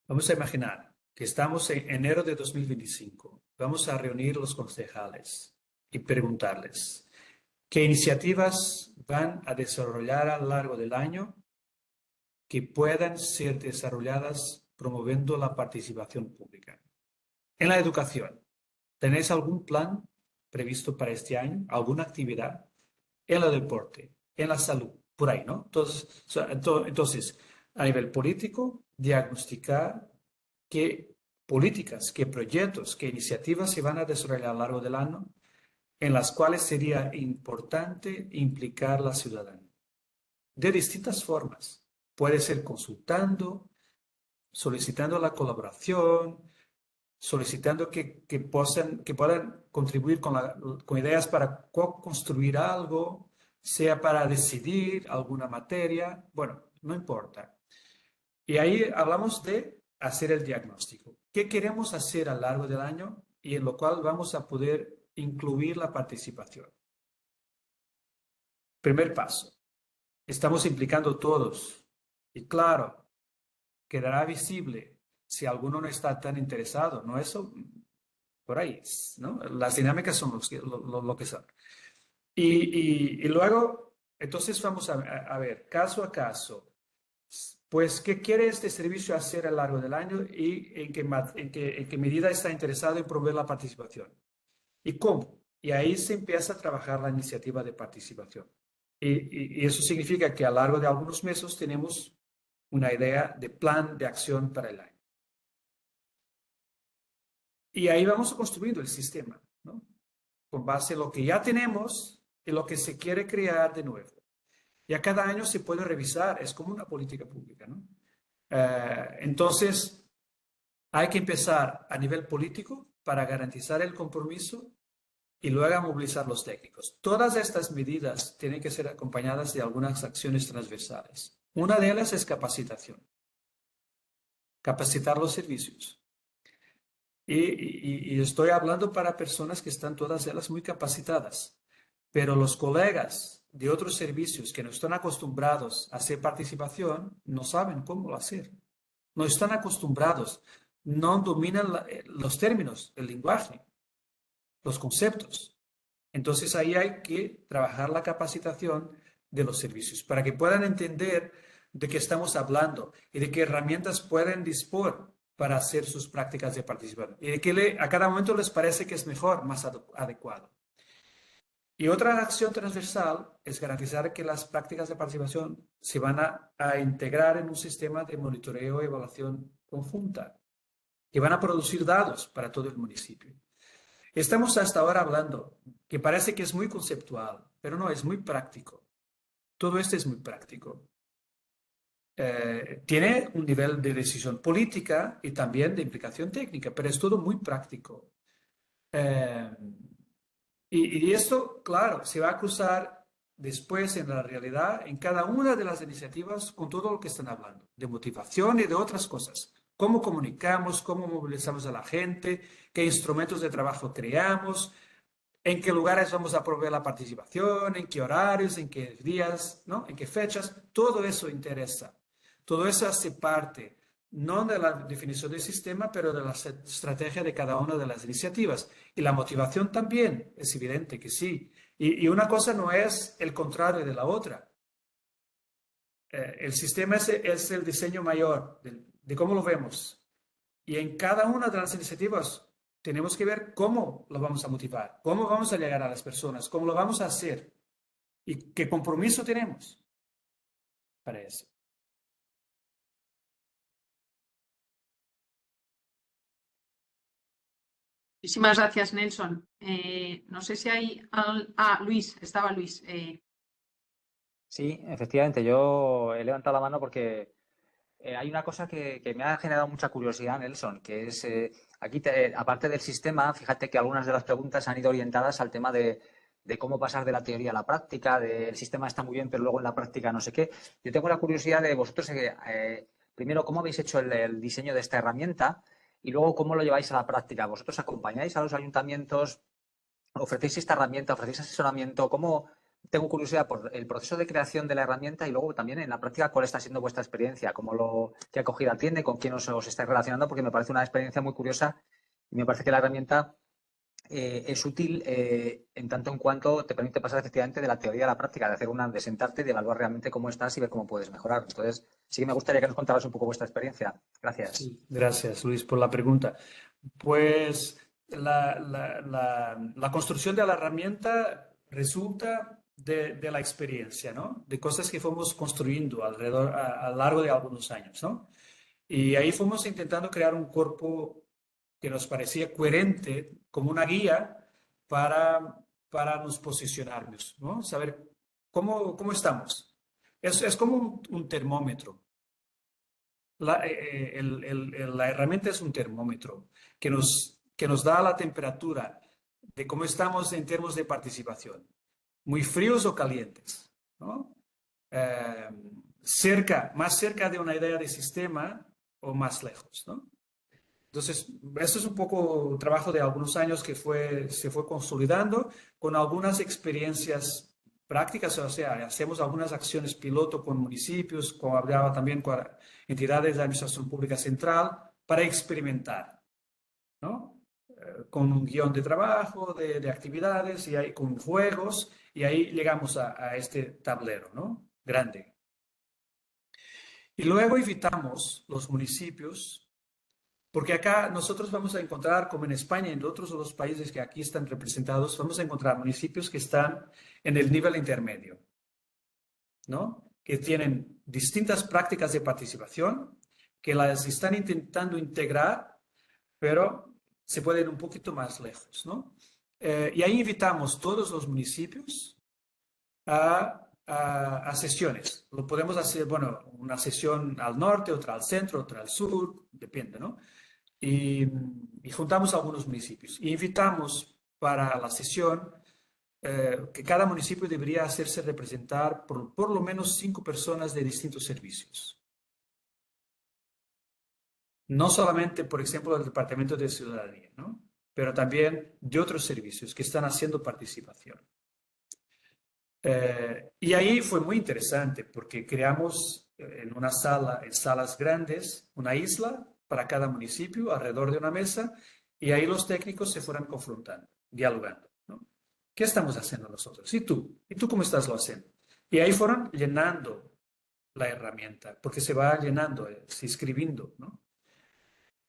Speaker 2: vamos a imaginar que estamos en enero de 2025. Vamos a reunir los concejales y preguntarles qué iniciativas van a desarrollar a lo largo del año que puedan ser desarrolladas promoviendo la participación pública. En la educación, ¿tenéis algún plan previsto para este año? ¿Alguna actividad? En el deporte, en la salud, por ahí, ¿no? Entonces, a nivel político, diagnosticar qué políticas, qué proyectos, qué iniciativas se van a desarrollar a lo largo del año en las cuales sería importante implicar a la ciudadanía. De distintas formas. Puede ser consultando, solicitando la colaboración, solicitando que puedan contribuir con ideas para construir algo, sea para decidir alguna materia, bueno, no importa. Y ahí hablamos de hacer el diagnóstico. ¿Qué queremos hacer a lo largo del año y en lo cual vamos a poder incluir la participación? Primer paso. Estamos implicando todos. Y claro, quedará visible si alguno no está tan interesado, ¿no? Eso, por ahí, ¿no? Las dinámicas son lo que son. Y luego, entonces vamos a ver, caso a caso, pues, ¿qué quiere este servicio hacer a lo largo del año y en qué medida está interesado en promover la participación? ¿Y cómo? Y ahí se empieza a trabajar la iniciativa de participación. Y eso significa que a lo largo de algunos meses tenemos una idea de plan de acción para el año. Y ahí vamos construyendo el sistema, ¿no? Con base en lo que ya tenemos y lo que se quiere crear de nuevo. Y a cada año se puede revisar, es como una política pública, ¿no? Entonces, hay que empezar a nivel político para garantizar el compromiso y luego a movilizar los técnicos. Todas estas medidas tienen que ser acompañadas de algunas acciones transversales. Una de ellas es capacitación. Capacitar los servicios. Y estoy hablando para personas que están todas ellas muy capacitadas, pero los colegas de otros servicios que no están acostumbrados a hacer participación no saben cómo hacer. No están acostumbrados, no dominan los términos, el lenguaje, los conceptos. Entonces ahí hay que trabajar la capacitación de los servicios para que puedan entender de qué estamos hablando y de qué herramientas pueden disponer para hacer sus prácticas de participación y de que a cada momento les parece que es mejor, más adecuado. Y otra acción transversal es garantizar que las prácticas de participación se van a integrar en un sistema de monitoreo y evaluación conjunta, que van a producir datos para todo el municipio. Estamos hasta ahora hablando, que parece que es muy conceptual, pero no, es muy práctico. Todo esto es muy práctico. Tiene un nivel de decisión política y también de implicación técnica, pero es todo muy práctico. Y esto, claro, se va a cruzar después en la realidad en cada una de las iniciativas con todo lo que están hablando, de motivación y de otras cosas. Cómo comunicamos, cómo movilizamos a la gente, qué instrumentos de trabajo creamos, en qué lugares vamos a proveer la participación, en qué horarios, en qué días, ¿no? En qué fechas. Todo eso interesa. Todo eso hace parte, no de la definición del sistema, pero de la estrategia de cada una de las iniciativas. Y la motivación también, es evidente que sí. Y una cosa no es el contrario de la otra. El sistema es el diseño mayor de cómo lo vemos. Y en cada una de las iniciativas tenemos que ver cómo lo vamos a motivar, cómo vamos a llegar a las personas, cómo lo vamos a hacer y qué compromiso tenemos para eso.
Speaker 3: Muchísimas gracias, Nelson. No sé si hay... Luis, estaba Luis.
Speaker 1: Sí, efectivamente, yo he levantado la mano porque hay una cosa que me ha generado mucha curiosidad, Nelson, que es, aquí, aparte del sistema, fíjate que algunas de las preguntas han ido orientadas al tema de cómo pasar de la teoría a la práctica, el sistema está muy bien, pero luego en la práctica no sé qué. Yo tengo la curiosidad de vosotros, primero, cómo habéis hecho el diseño de esta herramienta y luego cómo lo lleváis a la práctica. ¿Vosotros acompañáis a los ayuntamientos? ¿Ofrecéis esta herramienta? ¿Ofrecéis asesoramiento? ¿Cómo? Tengo curiosidad por el proceso de creación de la herramienta y luego también en la práctica cuál está siendo vuestra experiencia, qué acogida tiene, con quién os estáis relacionando, porque me parece una experiencia muy curiosa y me parece que la herramienta es útil en tanto en cuanto te permite pasar efectivamente de la teoría a la práctica, de sentarte, de evaluar realmente cómo estás y ver cómo puedes mejorar. Entonces, sí que me gustaría que nos contaras un poco vuestra experiencia. Gracias.
Speaker 2: Sí, gracias, Luis, por la pregunta. Pues la construcción de la herramienta resulta de la experiencia, ¿no? De cosas que fuimos construyendo a lo largo de algunos años, ¿no? Y ahí fuimos intentando crear un cuerpo que nos parecía coherente como una guía para nos posicionarnos, ¿no? Saber cómo estamos. Es como un termómetro. La herramienta es un termómetro que nos da la temperatura de cómo estamos en términos de participación. Muy fríos o calientes, ¿no? Más cerca de una idea de sistema o más lejos, ¿no? Entonces, esto es un poco trabajo de algunos años que se fue consolidando con algunas experiencias prácticas, o sea, hacemos algunas acciones piloto con municipios, como hablaba también con entidades de administración pública central, para experimentar, ¿no? Con un guión de trabajo, de actividades, y ahí, con juegos, y ahí llegamos a este tablero, ¿no? Grande. Y luego invitamos los municipios, porque acá nosotros vamos a encontrar, como en España y en otros de los países que aquí están representados, vamos a encontrar municipios que están en el nivel intermedio, ¿no? Que tienen distintas prácticas de participación, que las están intentando integrar, pero se puede ir un poquito más lejos, ¿no? Y ahí invitamos todos los municipios a sesiones. Lo podemos hacer, bueno, una sesión al norte, otra al centro, otra al sur, depende, ¿no? Y juntamos algunos municipios. Y invitamos para la sesión que cada municipio debería hacerse representar por lo menos 5 personas de distintos servicios. No solamente, por ejemplo, del Departamento de Ciudadanía, ¿no? Pero también de otros servicios que están haciendo participación. Y ahí fue muy interesante porque creamos en una sala, en salas grandes, una isla para cada municipio alrededor de una mesa y ahí los técnicos se fueron confrontando, dialogando, ¿no? ¿Qué estamos haciendo nosotros? ¿Y tú? ¿Y tú cómo estás lo haciendo? Y ahí fueron llenando la herramienta, porque se va llenando, se escribiendo, ¿no?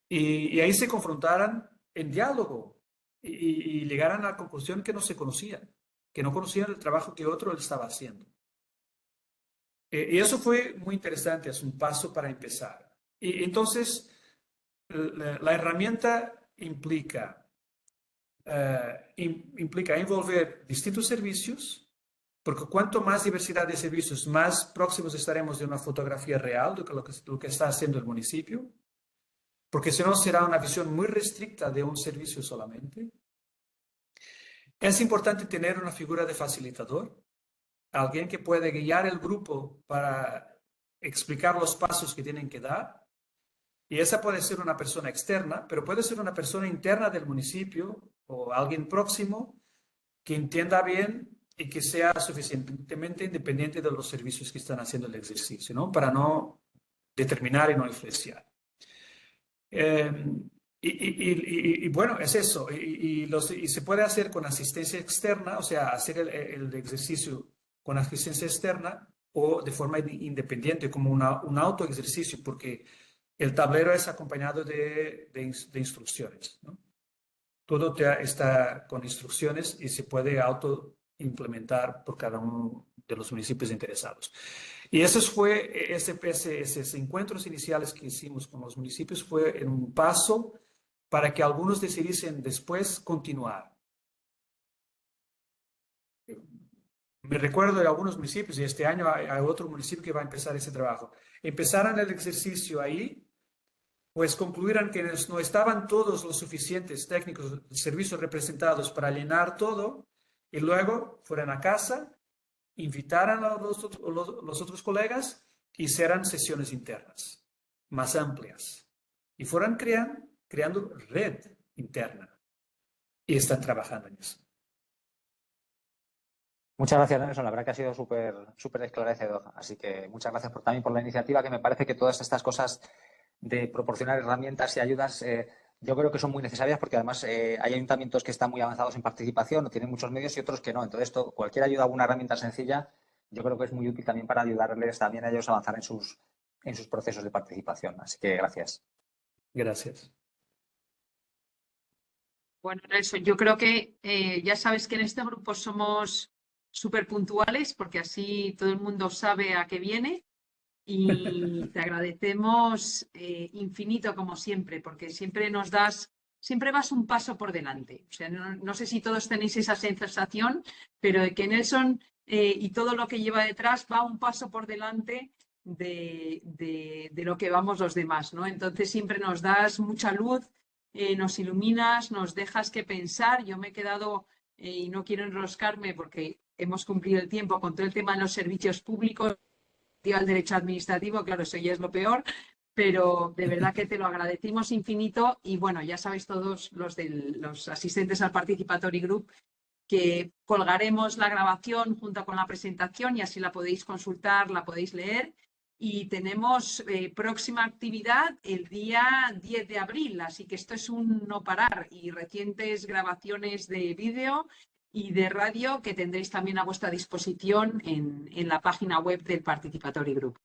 Speaker 2: Y ahí se confrontaron en diálogo y llegaron a la conclusión que no se conocían. que no conocían el trabajo que otro estaba haciendo. Y eso fue muy interesante, es un paso para empezar. Y entonces, la herramienta implica envolver distintos servicios, porque cuanto más diversidad de servicios, más próximos estaremos de una fotografía real de lo que está haciendo el municipio, porque si no será una visión muy restricta de un servicio solamente. Es importante tener una figura de facilitador, alguien que puede guiar el grupo para explicar los pasos que tienen que dar. Y esa puede ser una persona externa, pero puede ser una persona interna del municipio o alguien próximo que entienda bien y que sea suficientemente independiente de los servicios que están haciendo el ejercicio, ¿no? Para no determinar y no influenciar. Y bueno, es eso. Y se puede hacer con asistencia externa, o sea, hacer el ejercicio con asistencia externa o de forma independiente, como un autoejercicio, porque el tablero es acompañado de instrucciones, ¿no? Todo está con instrucciones y se puede auto-implementar por cada uno de los municipios interesados. Y esos encuentros iniciales que hicimos con los municipios fue un paso para que algunos decidiesen después continuar. Me recuerdo de algunos municipios, y este año hay otro municipio que va a empezar ese trabajo. Empezaron el ejercicio ahí, pues concluyeron que no estaban todos los suficientes técnicos de servicios representados para llenar todo, y luego fueron a casa, invitaran a los otros colegas y hicieran sesiones internas más amplias. Y fueron creando red interna. Y están trabajando en eso.
Speaker 1: Muchas gracias, Nelson. La verdad que ha sido súper esclarecedor. Así que muchas gracias también por la iniciativa, que me parece que todas estas cosas de proporcionar herramientas y ayudas, yo creo que son muy necesarias, porque además hay ayuntamientos que están muy avanzados en participación, no tienen muchos medios, y otros que no. Entonces, cualquier ayuda a una herramienta sencilla, yo creo que es muy útil también para ayudarles también a ellos a avanzar en sus procesos de participación. Así que gracias.
Speaker 2: Gracias.
Speaker 3: Bueno, Nelson, yo creo que ya sabes que en este grupo somos súper puntuales, porque así todo el mundo sabe a qué viene. Y te agradecemos infinito, como siempre, porque siempre vas un paso por delante. O sea, no sé si todos tenéis esa sensación, pero de que Nelson y todo lo que lleva detrás va un paso por delante de lo que vamos los demás, ¿no? Entonces siempre nos das mucha luz, nos iluminas, nos dejas que pensar. Yo me he quedado, y no quiero enroscarme porque hemos cumplido el tiempo, con todo el tema de los servicios públicos, al derecho administrativo, claro, eso ya es lo peor, pero de verdad que te lo agradecimos infinito. Y bueno, ya sabéis todos los asistentes al Participatory Group que colgaremos la grabación junto con la presentación, y así la podéis consultar, la podéis leer. Y tenemos próxima actividad el día 10 de abril, así que esto es un no parar, y recientes grabaciones de vídeo y de radio que tendréis también a vuestra disposición en la página web del Participatory Group.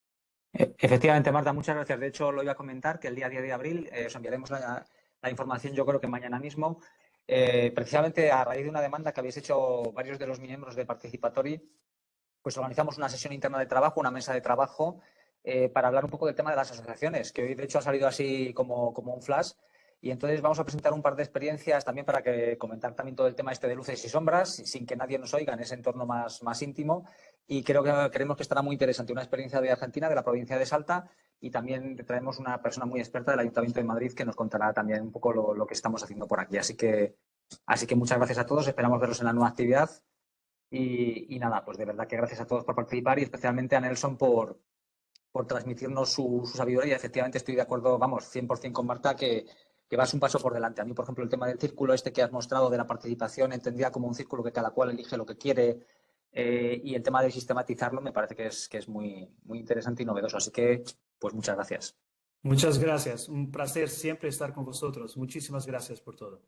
Speaker 1: Efectivamente, Marta, muchas gracias. De hecho, lo iba a comentar, que el día 10 de abril os enviaremos la información, yo creo que mañana mismo, precisamente a raíz de una demanda que habéis hecho varios de los miembros del Participatory. Pues organizamos una sesión interna de trabajo, una mesa de trabajo, para hablar un poco del tema de las asociaciones, que hoy de hecho ha salido así como un flash. Y entonces vamos a presentar un par de experiencias también para comentar también todo el tema de luces y sombras, sin que nadie nos oiga, en ese entorno más íntimo. Y creemos que estará muy interesante. Una experiencia de Argentina, de la provincia de Salta, y también traemos una persona muy experta del Ayuntamiento de Madrid que nos contará también un poco lo que estamos haciendo por aquí. Así que muchas gracias a todos. Esperamos verlos en la nueva actividad. Y nada, pues de verdad que gracias a todos por participar, y especialmente a Nelson por transmitirnos su sabiduría. Efectivamente, estoy de acuerdo, 100% con Marta, que vas un paso por delante. A mí, por ejemplo, el tema del círculo que has mostrado de la participación, entendida como un círculo que cada cual elige lo que quiere, y el tema de sistematizarlo me parece que es muy, muy interesante y novedoso. Así que, pues muchas gracias.
Speaker 2: Muchas gracias. Un placer siempre estar con vosotros. Muchísimas gracias por todo.